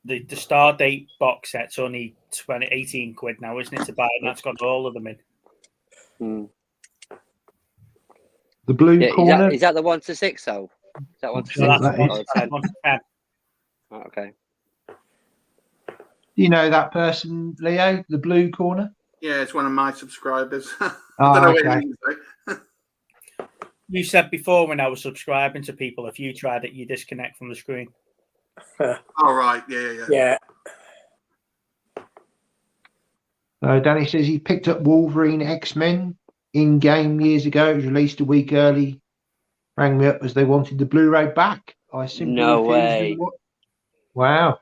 Stardate box set's only 18 quid now, isn't it, to buy? And that's got all of them in. The blue corner. Is that the 1 to 6 though? Is that 1 to 6? That's 1 to 10. Oh, okay. Do you know that person, Leo? The blue corner? Yeah, it's one of my subscribers. I don't know what it means, you said before when I was subscribing to people, if you tried it, you disconnect from the screen. All right, yeah. Danny says he picked up Wolverine X-Men in game years ago. It was released a week early. Rang me up as they wanted the Blu-ray back. I simply refused. Wow.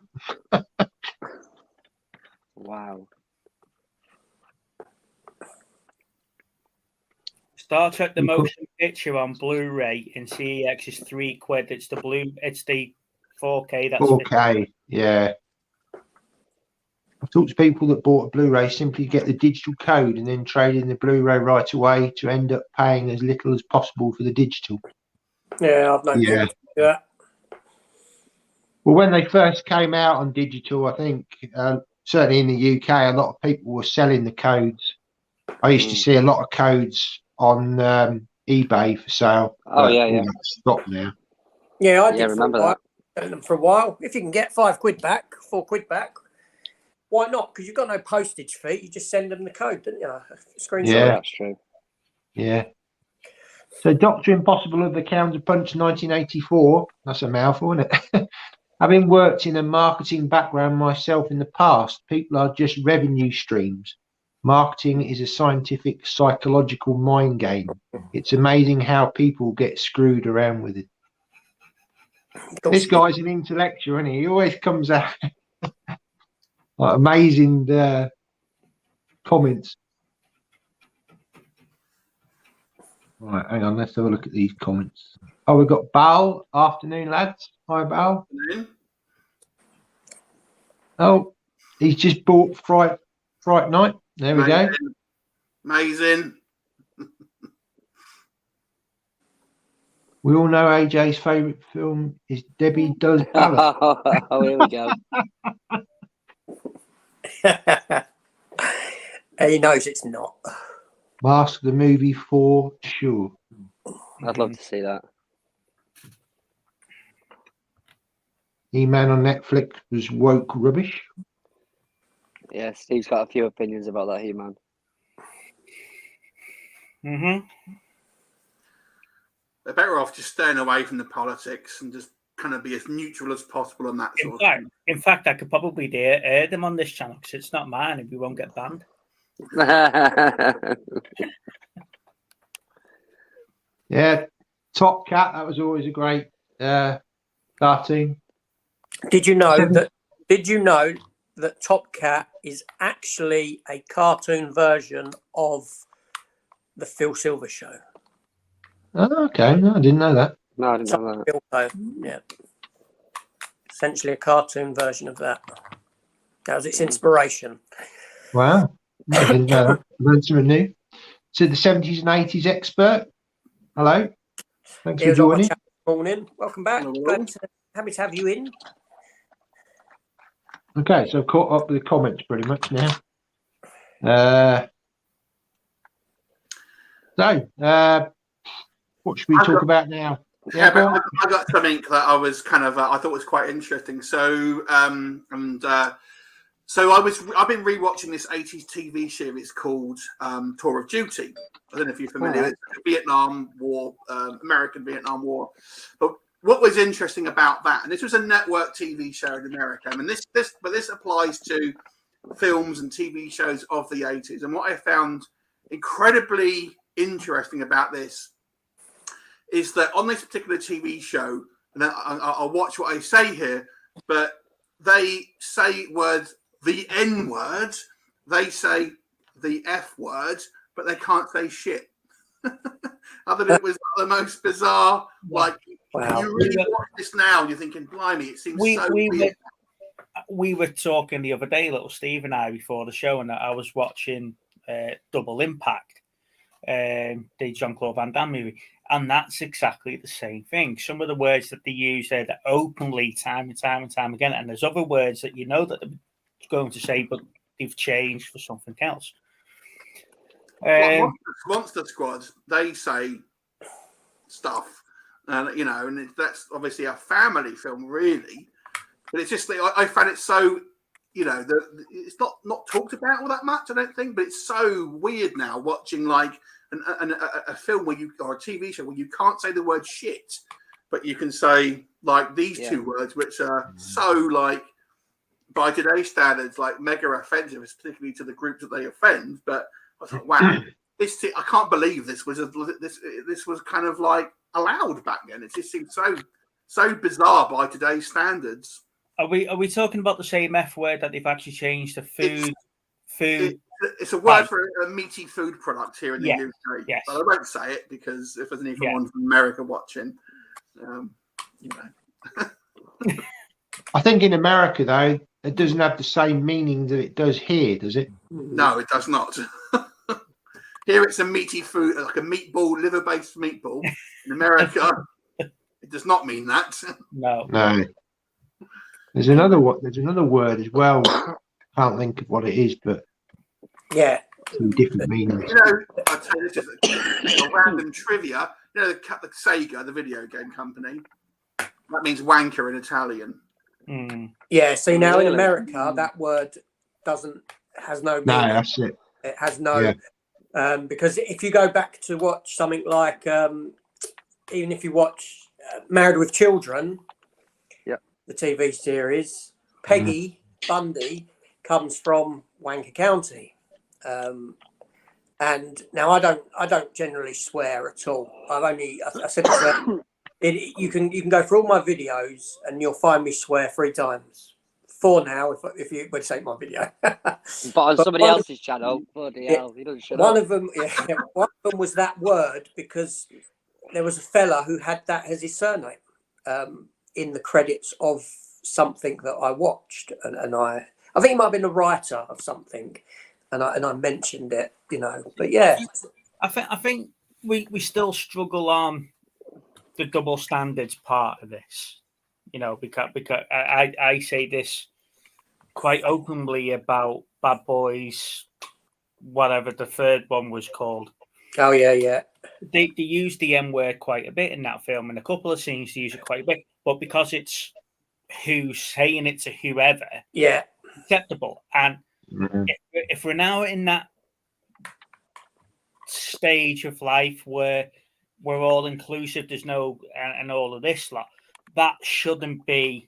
Wow. Star Trek the motion picture on Blu-ray in CEX is £3. It's the 4K. That's 4K. Yeah. I've talked to people that bought a Blu-ray simply get the digital code and then trade in the Blu-ray right away to end up paying as little as possible for the digital. Yeah, I've noticed. Yeah. Well, when they first came out on digital, I think certainly in the UK, a lot of people were selling the codes. I used to see a lot of codes on eBay for sale. Oh, yeah. Stopped now. Yeah, I did remember that. Selling them for a while. If you can get £5 back, £4 back, why not? Because you've got no postage fee. You just send them the code, don't you? Screenshot. Yeah, that's true. Yeah. So Dr. Impossible of the Counter Punch 1984. That's a mouthful, isn't it? Having worked in a marketing background myself in the past, people are just revenue streams. Marketing is a scientific, psychological mind game. It's amazing how people get screwed around with it. This guy's an intellectual, isn't he? He always comes out like amazing comments. Right, hang on, let's have a look at these comments. Oh, we've got Bal. Afternoon, lads. Hi, Bal. Oh, he's just bought Fright Night. There we go. Amazing. We all know AJ's favourite film is Debbie Does Ballet. Oh, here we go. He knows it's not. Mask the movie for sure. I'd love to see that. He-Man on Netflix was woke rubbish. Yeah, Steve's got a few opinions about that He-Man. They're better off just staying away from the politics and just kind of be as neutral as possible on that sort of thing. In fact, I could probably air them on this channel because it's not mine and we won't get banned. Yeah, Top Cat. That was always a great cartoon. Did you know that Top Cat is actually a cartoon version of the Phil Silver Show? Oh, okay. No, I didn't know that. No, I didn't know that. Yeah. Essentially a cartoon version of that. That was its inspiration. Wow. I didn't know that. Learned something new. So the 70s and 80s expert. Hello. Thanks for joining. Morning. Welcome back. Happy to have you in. Okay, so I've caught up with the comments pretty much now. What should we talk about now? Yeah, but I got something that I was kind of I thought was quite interesting. So I've been rewatching this 80s TV series called Tour of Duty. I don't know if you're familiar. It's the Vietnam War, American Vietnam War. But what was interesting about that, and this was a network TV show in America. I mean, this applies to films and TV shows of the 80s. And what I found incredibly interesting about this is that on this particular TV show, and I'll watch what I say here, but they say words, the N word, they say the F word, but they can't say shit. Other than it was the most bizarre, like, wow. You really watch this now, and you're thinking, blimey, it seems so weird. We were talking the other day, little Steve and I, before the show, and I was watching Double Impact, the Jean-Claude Van Damme movie, and that's exactly the same thing. Some of the words that they use there that openly time and time and time again, and there's other words that you know that they're going to say, but they've changed for something else. Monster Squad, they say stuff, and that's obviously a family film, really. But it's just I found it so, it's not talked about all that much, I don't think. But it's so weird now watching like a film or a TV show where you can't say the word shit, but you can say like these two words, which are so like by today's standards like mega offensive, particularly to the groups that they offend. But I was like, wow, I can't believe this was kind of like allowed back then. It just seems so bizarre by today's standards. Are we talking about the same F word that they've actually changed to food? It's a word for a meaty food product here in the UK. Yes. But I won't say it because if there's anyone from America watching, I think in America, though, it doesn't have the same meaning that it does here, does it? No, it does not. Here it's a meaty food, like a meatball, liver-based meatball. In America, it does not mean that. No. There's another word as well. Can't think of what it is, but two different meanings. I'll tell you this is a random trivia. The Sega, the video game company, that means wanker in Italian. Yeah. See, now in America, that word has no meaning. No, that's it. It has no. Because if you go back to watch something like, even if you watch Married with Children, the TV series, Peggy Bundy comes from Wanker County, and now I don't generally swear at all. I said you can go through all my videos and you'll find me swear 3 times. 4 now if you would take my video. But on somebody else's channel, bloody hell, he doesn't shut up. One of them was that word because there was a fella who had that as his surname in the credits of something that I watched, and I think he might have been a writer of something, and I mentioned it, But I think we still struggle on the double standards part of this, because I say this quite openly about Bad Boys, whatever the third one was called. Oh yeah. They use the M word quite a bit in that film. In a couple of scenes, they use it quite a bit. But because it's who's saying it to whoever, yeah, acceptable. And if we're now in that stage of life where we're all inclusive, there's no and all of this lot, that shouldn't be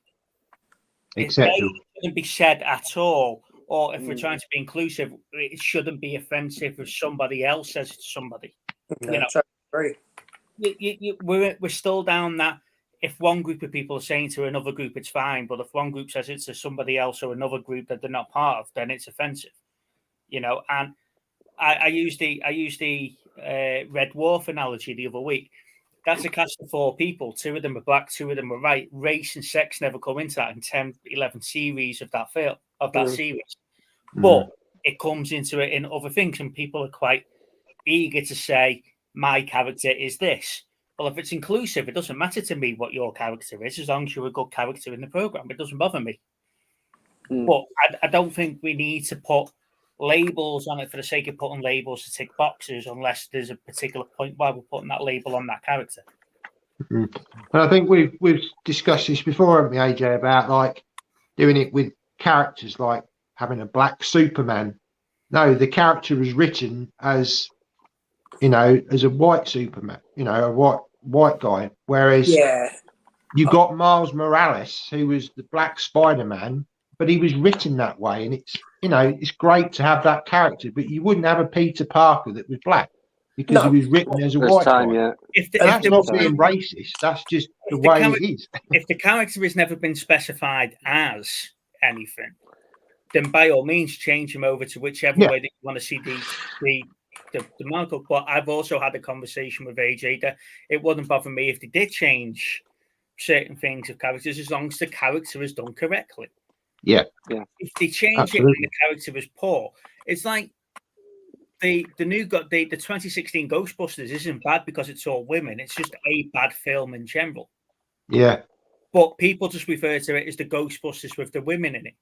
acceptable. It shouldn't be said at all. Or if we're trying to be inclusive, it shouldn't be offensive if somebody else says it to somebody. no, You know, totally agree. we're still down that. If one group of people are saying to another group, it's fine. But if one group says it to somebody else or another group that they're not part of, then it's offensive. You know, and I used the Red Dwarf analogy the other week. That's a cast of 4 people. 2 of them are black, 2 of them are white. Race and sex never come into that in 10, 11 series of that film, of that series. But it comes into it in other things, and people are quite eager to say, my character is this. Well, if it's inclusive, it doesn't matter to me what your character is, as long as you're a good character in the program. It doesn't bother me. But I don't think we need to put labels on it for the sake of putting labels to tick boxes, unless there's a particular point why we're putting that label on that character. And I think we've discussed this before, haven't we, AJ, about like doing it with characters, like having a black Superman. No, the character is written as, you know, as a white Superman, you know, a white guy. Whereas you got Miles Morales, who was the Black Spider-Man, but he was written that way, and it's, you know, it's great to have that character, but you wouldn't have a Peter Parker that was black because he was written as a white guy. Yeah. That's not being racist. That's just the way it is. If the character has never been specified as anything, then by all means change him over to whichever way that you want to see the markup. But I've also had a conversation with AJ that it wouldn't bother me if they did change certain things of characters, as long as the character is done correctly. Yeah. If they change it and the character is poor, it's like the 2016 Ghostbusters isn't bad because it's all women. It's just a bad film in general. Yeah. But people just refer to it as the Ghostbusters with the women in it.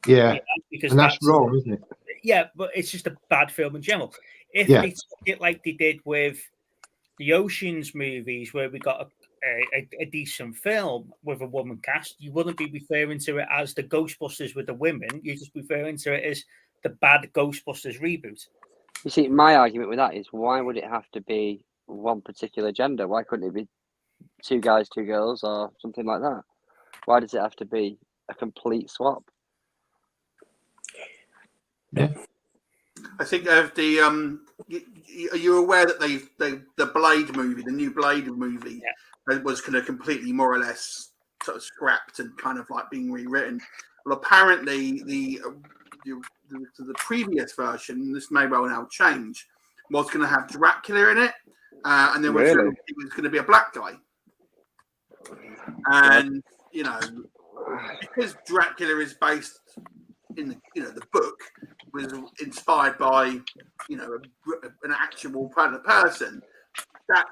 Yeah. You know, because and that's wrong, isn't it? Yeah, but it's just a bad film in general. If they took it like they did with the Oceans movies, where we got a decent film with a woman cast, you wouldn't be referring to it as the Ghostbusters with the women. You're just referring to it as the bad Ghostbusters reboot. You see, my argument with that is, why would it have to be one particular gender? Why couldn't it be 2 guys, 2 girls, or something like that? Why does it have to be a complete swap? Yeah. I think of the are you aware that the Blade movie, the new Blade movie, was kind of completely more or less sort of scrapped and kind of like being rewritten? Well, apparently the previous version, this may well now change, was going to have Dracula in it, and there was it was going to be a black guy, and you know, because Dracula is based in the book was inspired by an actual person, that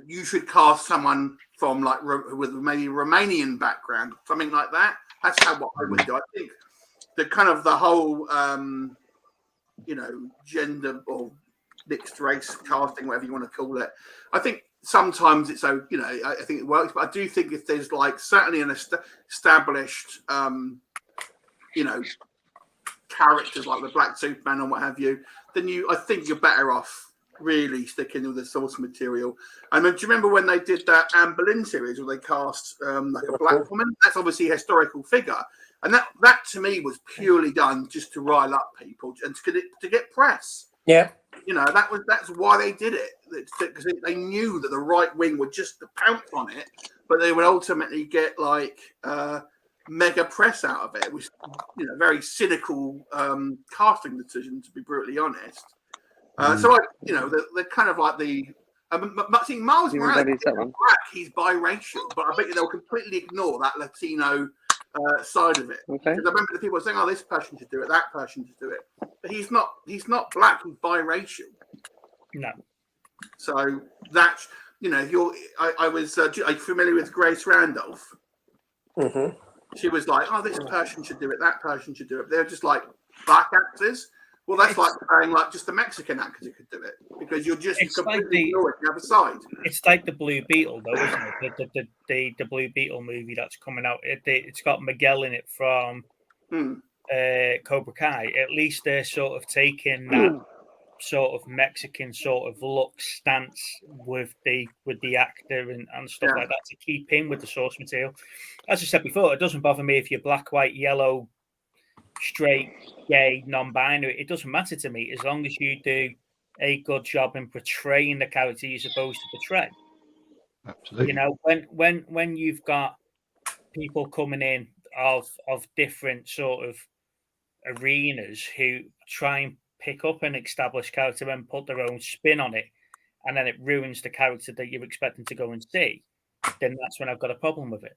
you should cast someone from like with maybe a Romanian background, something like that. That's how what I would do. I think the kind of the whole gender or mixed race casting, whatever you want to call it, I think sometimes it's I think it works, but I do think if there's like certainly an established characters like the Black Superman and what have you, then I think you're better off really sticking with the source material. I mean, do you remember when they did that Anne Boleyn series where they cast like a black woman? That's obviously a historical figure, and that to me was purely done just to rile up people and to get press. Yeah, that's why they did it, because they knew that the right wing would just pounce on it, but they would ultimately get like mega press out of it. It was very cynical casting decision, to be brutally honest. So they're kind of like the seeing Miles Morales is black, he's biracial, but I bet you they'll completely ignore that Latino side of it. Because I remember the people saying, "Oh, this person should do it, that person should do it," but he's not black, he's biracial. No. So that's I was are you familiar with Grace Randolph? Mm-hmm. she was like, "Oh, this person should do it. That person should do it." They're just like black actors. Well, that's like saying like just the Mexican actor could do it because you're just completely ignoring the other side. It's like the Blue Beetle, though, isn't it? The Blue Beetle movie that's coming out. It's got Miguel in it from Cobra Kai. At least they're sort of taking that sort of Mexican sort of look stance with the actor and stuff like that to keep in with the source material. As I said before, it doesn't bother me if you're black, white, yellow, straight, gay, non-binary. It doesn't matter to me as long as you do a good job in portraying the character you're supposed to portray. Absolutely. You know, when you've got people coming in of different sort of arenas who try and pick up an established character and put their own spin on it, and then it ruins the character that you're expecting to go and see, then that's when I've got a problem with it.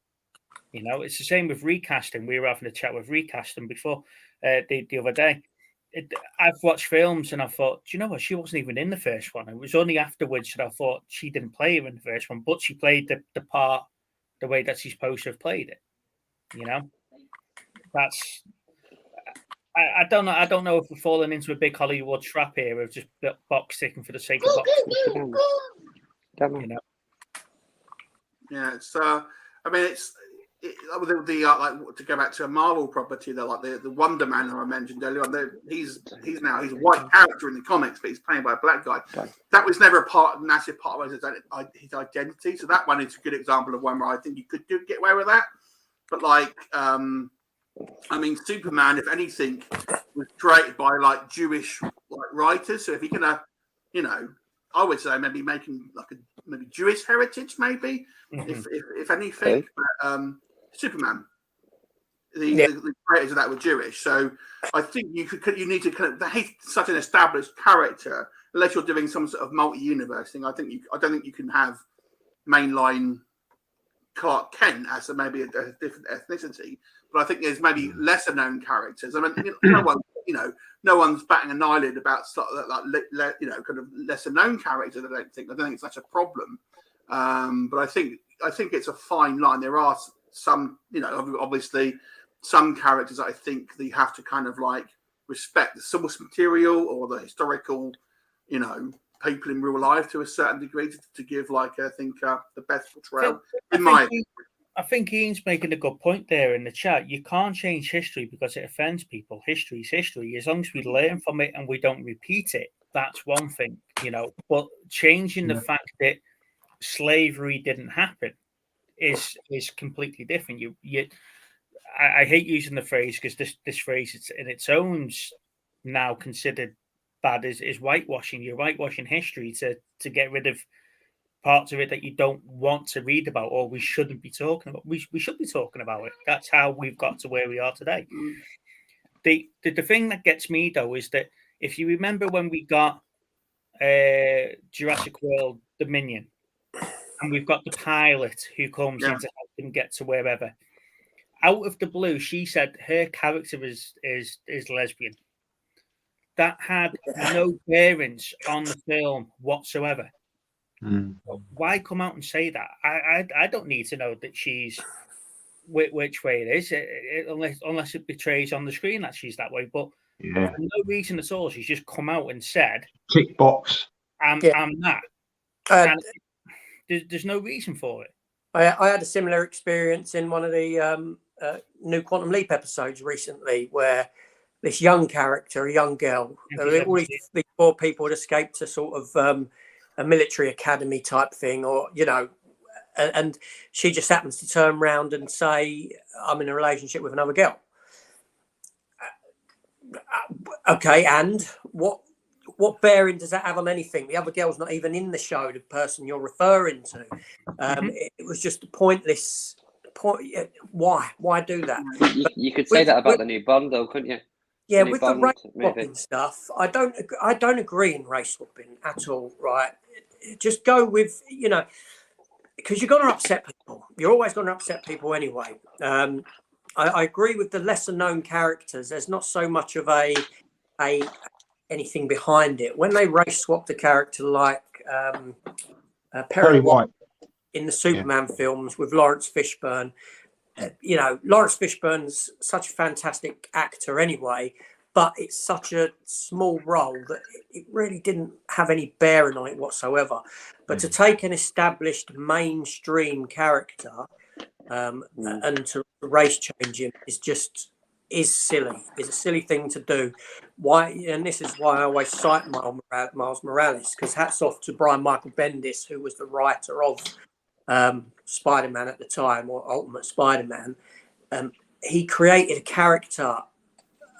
You know, it's the same with recasting. We were having a chat with recasting before the other day. I've watched films and I thought, do you know what? She wasn't even in the first one. It was only afterwards that I thought she didn't play her in the first one, but she played the part the way that she's supposed to have played it. You know, that's. I don't know. I don't know if we're falling into a big Hollywood trap here of just box ticking for the sake of box ticking. You know. Yeah, it's. I mean, it's. Like to go back to a Marvel property, they're like the Wonder Man who I mentioned earlier on. He's a white character in the comics, but he's played by a black guy. That was never a massive part of his identity. So that one is a good example of one where I think you could get away with that. But like, I mean, Superman, if anything, was created by like Jewish like writers. So if he can, I would say maybe making like maybe Jewish heritage, maybe if anything. But, Superman, the creators of that were Jewish, so I think you need to kind of he's such an established character unless you're doing some sort of multi-universe thing. I don't think you can have mainline Clark Kent as maybe a different ethnicity, but I think there's maybe lesser known characters. I mean, no one's batting an eyelid about sort of like kind of lesser known characters. I don't think it's such a problem, but I think it's a fine line. There are some, obviously some characters I think they have to kind of like respect the source material or the historical, people in real life to a certain degree to give like I think the best portrayal. I think Ian's making a good point there in the chat. You can't change history because it offends people. History is history. As long as we learn from it and we don't repeat it, that's one thing, But changing the fact that slavery didn't happen is completely different. I hate using the phrase because this phrase it's in its own now considered bad is whitewashing. You're whitewashing history to get rid of parts of it that you don't want to read about or we shouldn't be talking about. We should be talking about it. That's how we've got to where we are today. The thing that gets me though is that if you remember when we got Jurassic World Dominion, and we've got the pilot who comes in to help them get to wherever. Out of the blue, she said her character is lesbian. That had no bearings on the film whatsoever. Why come out and say that? I don't need to know that she's which way it is, unless it betrays on the screen that she's that way. But for no reason at all, she's just come out and said, "Tick box." I'm that. And there's no reason for it. I had a similar experience in one of the new Quantum Leap episodes recently where this young character, a young girl, all these poor people had escaped to sort of a military academy type thing, or, and she just happens to turn around and say, I'm in a relationship with another girl. Okay, and what bearing does that have on anything? The other girl's not even in the show, the person you're referring to. It was just a pointless point. Why do that? You could say that about the new Bond, though, couldn't you? Yeah, with the race swapping stuff, I don't agree in race swapping at all, right? Just go with, because you're going to upset people. You're always going to upset people anyway. I agree with the lesser known characters. There's not so much of a anything behind it. When they race swapped a character like Perry White in the Superman films with Lawrence Fishburne, you know, Lawrence Fishburne's such a fantastic actor anyway, but it's such a small role that it really didn't have any bearing on it whatsoever. But to take an established mainstream character and to race change him is silly. It's a silly thing to do. Why? And this is why I always cite Miles Morales, because hats off to Brian Michael Bendis, who was the writer of Spider-Man at the time, or Ultimate Spider-Man. He created a character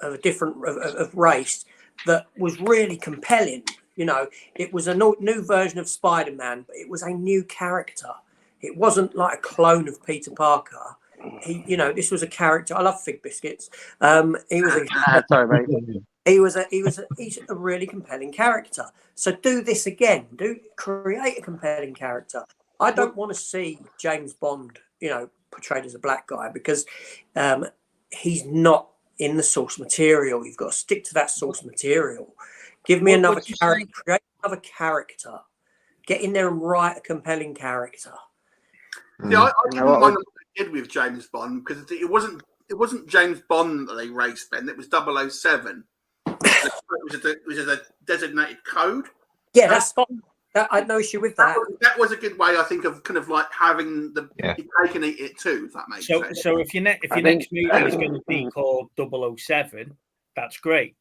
of a different of race that was really compelling. You know, it was a new version of Spider-Man, but it was a new character. It wasn't like a clone of Peter Parker. You know, this was a character. I love Fig Biscuits. He was Sorry, mate. He's a really compelling character. So do this again. Create a compelling character. I don't want to see James Bond, you know, portrayed as a black guy, because he's not in the source material. You've got to stick to that source material. Give me another character. Create another character. Get in there and write a compelling character. Yeah, I didn't mind what they did with James Bond, because it wasn't James Bond that they race Ben. It was 007. It was a designated code. Yeah, that's fine. I had no issue with that. That was a good way, I think, of kind of like having the cake and eat it too, if that makes sense. So if your next movie is going to be called 007, that's great.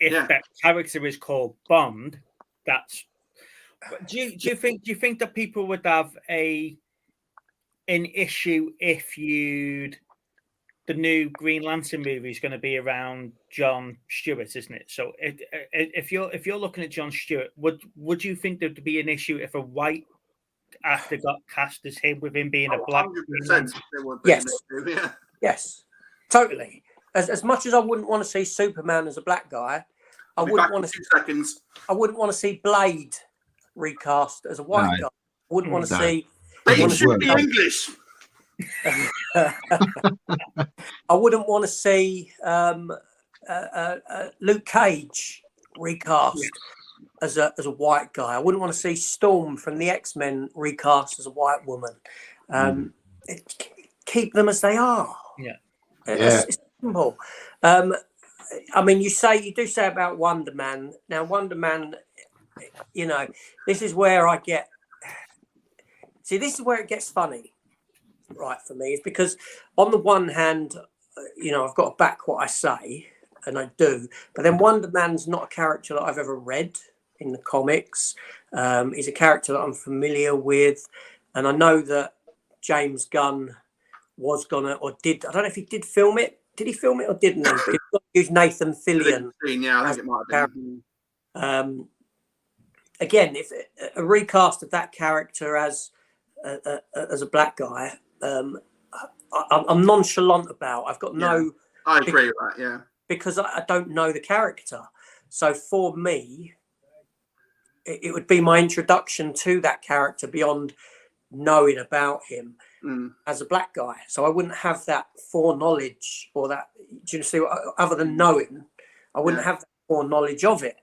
If that character is called Bond, that's. Do you think that people would have an issue if the new Green Lantern movie is going to be around John Stewart, isn't it? So if you're looking at John Stewart, would you think there'd be an issue if a white actor got cast as him, with him being a black? 100% there would be an issue, Yes, totally. As much as I wouldn't want to see Superman as a black guy, I wouldn't want to see Blade recast as a white guy. I wouldn't want to see. It should be English. I wouldn't want to see Luke Cage recast as a white guy. I wouldn't want to see Storm from the X-Men recast as a white woman. Keep them as they are. It's simple. I mean, you do say about Wonder Man. Now, Wonder Man, you know, this is where this is where it gets funny. Right, for me, is because on the one hand, you know, I've got to back what I say, and I do, but then Wonder Man's not a character that I've ever read in the comics. He's a character that I'm familiar with, and I know that James Gunn was gonna, or did, I don't know if he did film it. Did he film it or didn't he? Did he use Nathan Fillion? Yeah, I think it might have been. Again, if a recast of that character as a black guy, I'm nonchalant about. I've got no. I agree with that. Yeah, because I don't know the character, so for me, it would be my introduction to that character beyond knowing about him as a black guy. So I wouldn't have that foreknowledge or that. Do you see? Other than knowing, I wouldn't have that foreknowledge of it.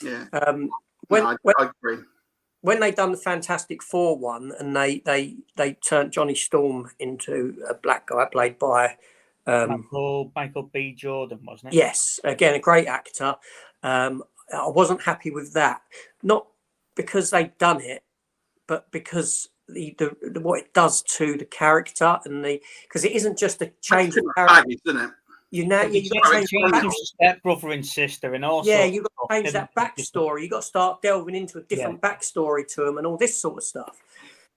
Yeah. I agree. When they done the Fantastic Four one, and they turned Johnny Storm into a black guy played by Michael B. Jordan, wasn't it? Yes, again a great actor. I wasn't happy with that, not because they'd done it, but because the what it does to the character and because it isn't just a change of character, isn't it? You change stepbrother and sister, and also you've got to change that backstory. You've got to start delving into a different backstory to them and all this sort of stuff.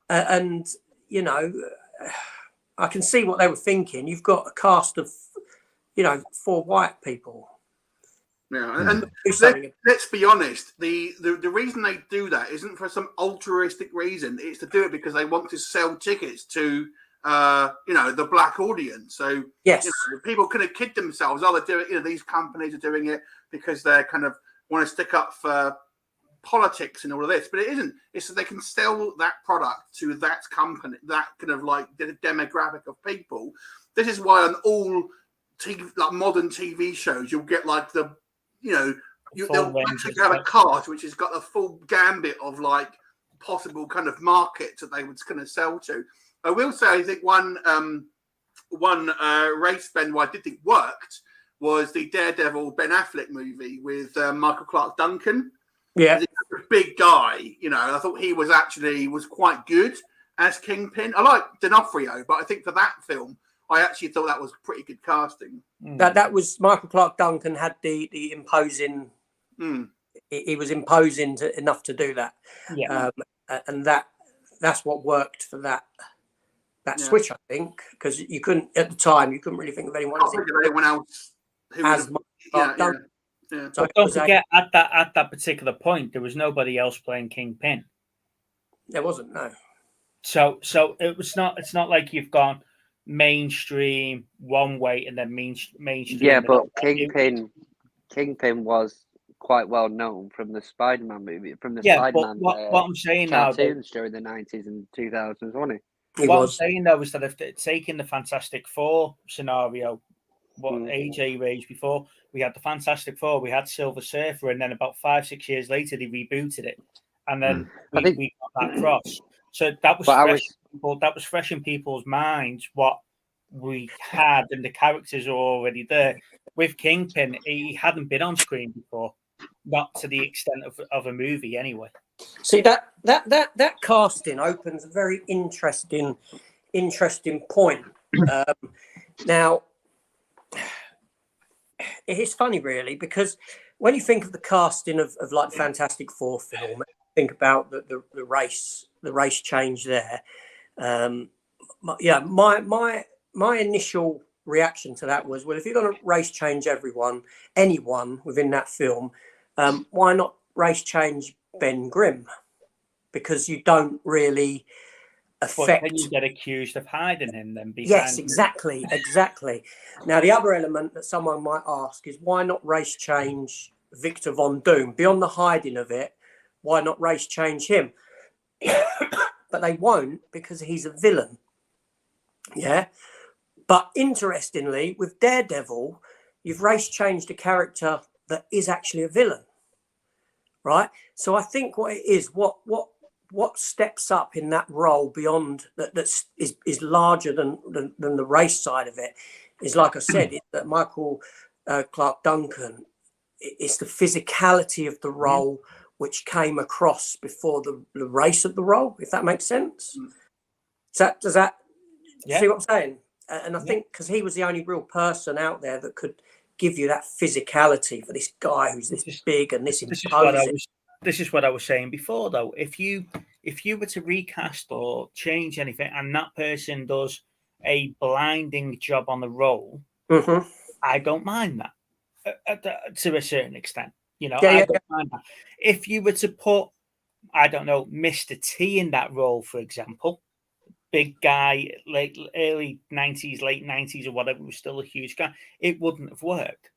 And you know, I can see what they were thinking. You've got a cast of, you know, 4 white people. Yeah, and let's be honest. The reason they do that isn't for some altruistic reason. It's to do it because they want to sell tickets to. The black audience. So yes, people kind of kid themselves. Oh, they're doing. These companies are doing it because they're kind of want to stick up for politics and all of this. But it isn't. It's so they can sell that product to that company, that kind of like the demographic of people. This is why on all modern TV shows, you'll get like they'll actually have a card which has got the full gambit of like possible kind of markets that they would kind of sell to. I will say, I think one one race bend I did think worked was the Daredevil Ben Affleck movie with Michael Clark Duncan. Yeah, He's a big guy, you know. I thought he was quite good as Kingpin. I like D'Onofrio, but I think for that film, I actually thought that was pretty good casting. that was Michael Clark Duncan had the imposing. He was imposing enough to do that. Yeah, and that's what worked for that switch, I think, because you couldn't at the time really think of anyone else who as Clark Duncan. Yeah. So don't forget, at that particular point, there was nobody else playing Kingpin. There wasn't, no. So it was not. It's not like you've gone mainstream one way and then mainstream. Yeah, but Kingpin was quite well known from the Spider-Man movie, from the Spider-Man. But what I'm saying now, cartoons during the 90s and 2000s, wasn't he? I'm saying though is that if they're taking the Fantastic Four scenario, what AJ raised before, we had the Fantastic Four, we had Silver Surfer, and then about 5-6 years later they rebooted it, and then we got that cross. So that was fresh in people's minds what we had, and the characters are already there. With Kingpin, he hadn't been on screen before, not to the extent of a movie anyway. See, that casting opens a very interesting point. Now, it's funny, really, because when you think of the casting of like the Fantastic Four film, think about the race change there. My initial reaction to that was, well, if you're going to race change anyone within that film, why not race change Ben Grimm? Because you don't really affect. But then you get accused of hiding him then. Yes, exactly. Now, the other element that someone might ask is, why not race change Victor Von Doom? Beyond the hiding of it, why not race change him? But they won't, because he's a villain. Yeah. But interestingly, with Daredevil, you've race changed a character that is actually a villain. Right? So I think what it is, what steps up in that role beyond that is larger than the race side of it is, like I said, that Michael Clark Duncan, it's the physicality of the role which came across before the race of the role, if that makes sense. Does that see what I'm saying? And I think because he was the only real person out there that could give you that physicality for this guy who's this big and this imposing. This is what I was saying before, though. If you were to recast or change anything, and that person does a blinding job on the role, I don't mind that to a certain extent. You know, I don't mind that. If you were to put, I don't know, Mr. T in that role, for example, big guy, early 90s, late 90s, or whatever, was still a huge guy, it wouldn't have worked.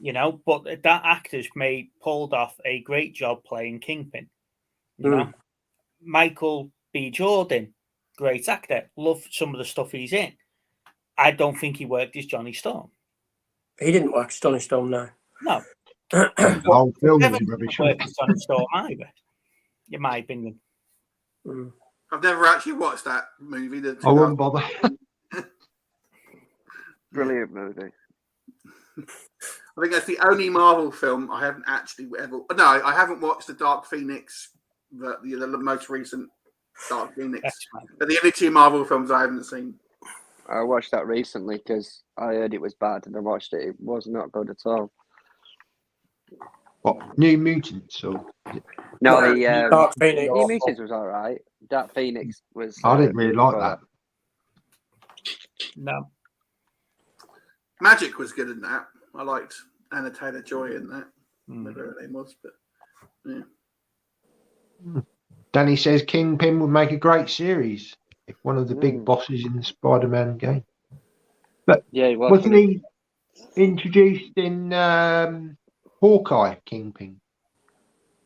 You know, but that actor's pulled off a great job playing Kingpin. You know, Michael B. Jordan, great actor. Love some of the stuff he's in. I don't think he worked as Johnny Storm. He didn't work as Johnny Storm, no. No. The whole film Never was rubbish. worked as Johnny Storm either, in my opinion. I've never actually watched that movie. I wouldn't bother. Brilliant movie. I think that's the only Marvel film I haven't actually ever. No, I haven't watched the Dark Phoenix, the most recent Dark Phoenix. But the only two Marvel films I haven't seen. I watched that recently because I heard it was bad, and I watched it. It was not good at all. What, New Mutants? Or no, Dark Phoenix. New Mutants was all right. Dark Phoenix was. I didn't really like that. No. Magic was good in that. I liked Anna Taylor-Joy in that. Whatever her name was, but yeah. Danny says Kingpin would make a great series if one of the big bosses in the Spider-Man game. But yeah, he wasn't he introduced in Hawkeye, Kingpin?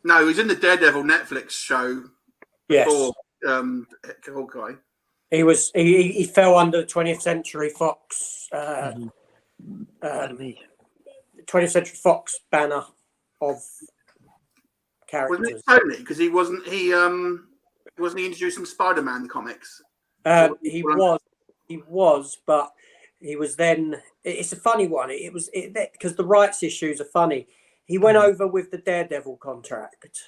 No, he was in the Daredevil Netflix show before Hawkeye. He fell under the 20th Century Fox 20th Century Fox banner of characters. Wasn't it Sony? Because he wasn't he introducing Spider-Man comics? He was, He was, but he was then. It's a funny one. It was because the rights issues are funny. He went over with the Daredevil contract.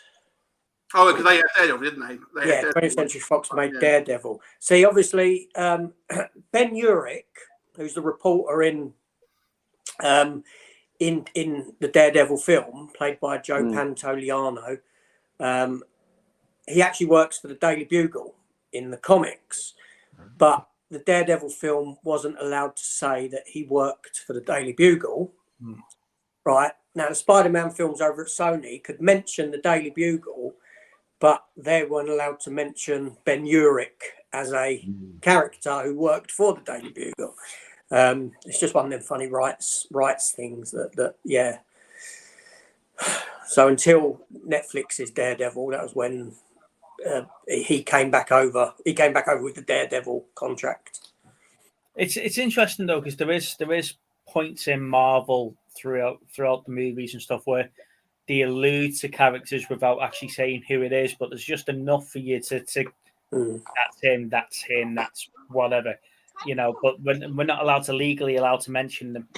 Oh, because they had Daredevil, didn't they? Yeah, 20th Century Fox made Daredevil. See, obviously, Ben Urich, who's the reporter in the Daredevil film, played by Joe Pantoliano, he actually works for the Daily Bugle in the comics, but the Daredevil film wasn't allowed to say that he worked for the Daily Bugle. Right now, the Spider-Man films over at Sony could mention the Daily Bugle, but they weren't allowed to mention Ben Urich as a character who worked for the Daily Bugle. It's just one of them funny rights things that yeah. So until Netflix's Daredevil, that was when he came back over. He came back over with the Daredevil contract. It's interesting though, because there is points in Marvel throughout the movies and stuff where they allude to characters without actually saying who it is, but there's just enough for you to that's him, that's whatever, you know. But when we're not allowed to mention them.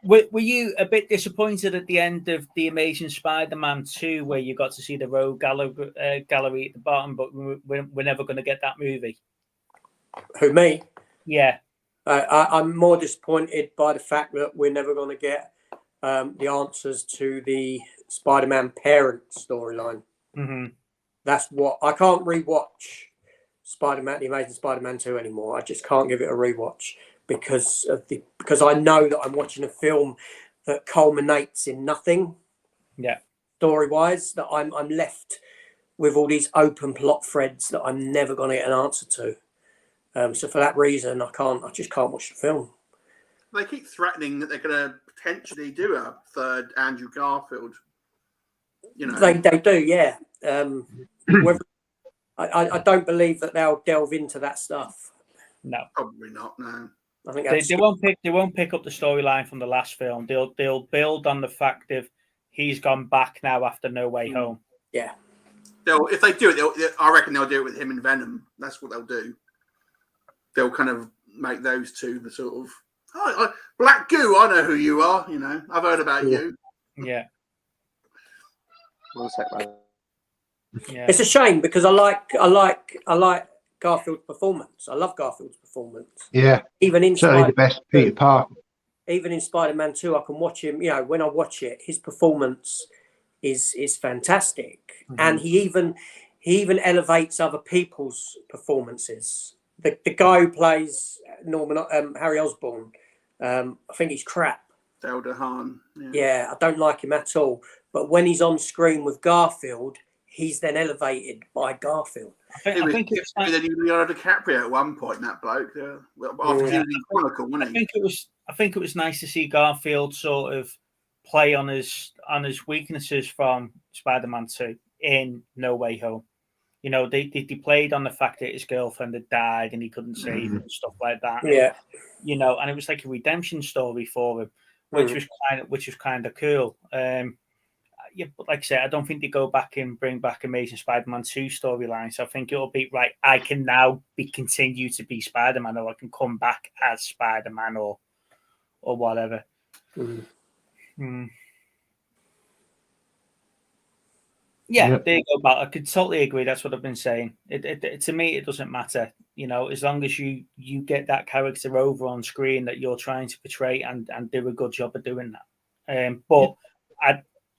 Were you a bit disappointed at the end of The Amazing Spider-Man 2, where you got to see the Rogue Gallery at the bottom, but we're never going to get that movie? Who, me? Yeah. I'm more disappointed by the fact that we're never going to get the answers to the Spider-Man parent storyline. That's what I can't rewatch The Amazing Spider-Man 2 anymore. I just can't give it a rewatch because I know that I'm watching a film that culminates in nothing. Yeah, story-wise, that I'm left with all these open plot threads that I'm never going to get an answer to. So for that reason, I just can't watch the film. They keep threatening that they're going to potentially do a third Andrew Garfield. You know, they do, yeah. I don't believe that they'll delve into that stuff. No, probably not. No, I think they won't pick up the storyline from the last film. They'll build on the fact of he's gone back now after No Way Home. Yeah. If they do it, I reckon they'll do it with him and Venom. That's what they'll do. They'll kind of make those two the sort of Black Goo. I know who you are. You know, I've heard about you. Yeah. One sec, man. Yeah. It's a shame because I like Garfield's performance. I love Garfield's performance. Yeah. Even in certainly the best Peter Parker. Even in Spider-Man 2, I can watch him. You know, when I watch it, his performance is fantastic, and he even elevates other people's performances. The guy who plays Harry Osborn, I think he's crap. Dale DeHaan. Yeah, I don't like him at all. But when he's on screen with Garfield, he's then elevated by Garfield. I think it's like Leonardo DiCaprio at one point. That bloke, after he was in Chronicle, wasn't he? I think it was nice to see Garfield sort of play on his weaknesses from Spider-Man 2 in No Way Home. You know, they played on the fact that his girlfriend had died and he couldn't save her and stuff like that. Yeah, you know, and it was like a redemption story for him, which was kind of cool. Yeah, but like I said, I don't think they go back and bring back Amazing Spider-Man 2 storyline. So I think it'll be right. I can now continue to be Spider-Man, or I can come back as Spider-Man, or whatever. Yeah, there you go, Matt. I could totally agree. That's what I've been saying. It to me, it doesn't matter. You know, as long as you get that character over on screen that you're trying to portray and do a good job of doing that. But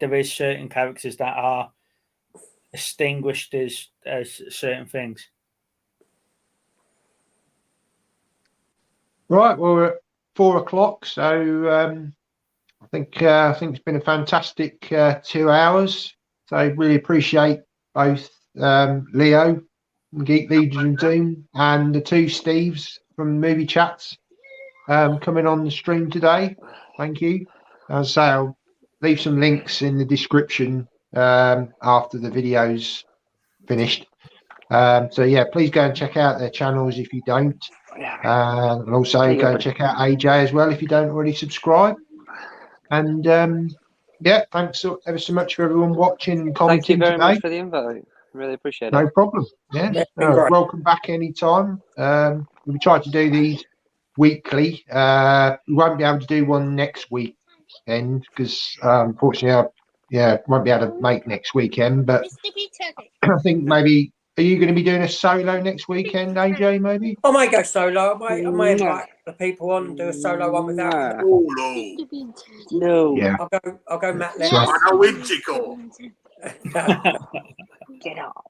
there is certain characters that are distinguished as certain things. Right. Well, we're at 4 o'clock, so I think it's been a fantastic 2 hours. So I really appreciate both Leo from Geek Legion Doom and the two Steves from Movie Chats coming on the stream today. Thank you. As I say, I'll leave some links in the description after the video's finished. So yeah, please go and check out their channels if you don't. And also go and check out AJ as well if you don't already subscribe. And yeah, thanks ever so much for everyone watching and commenting today. Thank you very much for the invite. Really appreciate it. No problem. Yeah, Yeah, been great. welcome back anytime. We try to do these weekly. We won't be able to do one next weekend because unfortunately, won't be able to make next weekend. But I think maybe, are you going to be doing a solo next weekend, AJ? Maybe. I may go solo. I may invite the people on and do a solo one without. Oh no! No. Yeah. I'll go Matt Yeah. Lewis. How whimsical! Get off.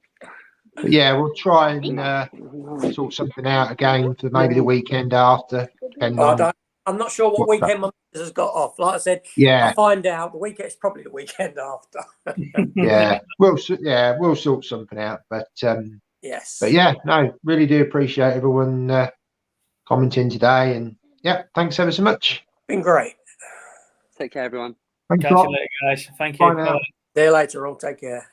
But yeah, we'll try and sort something out again for maybe the weekend after. Depending on I'm not sure what weekend my missus has got off. Like I said, yeah, I'll find out. The weekend, it's probably the weekend after. yeah, we'll sort something out. But Yes. but yeah, no, really do appreciate everyone commenting today, and yeah, thanks ever so much. Been great. Take care, everyone. Thanks a Catch lot. you later, guys. Thank you. Bye now. Bye. See you later on. Take care.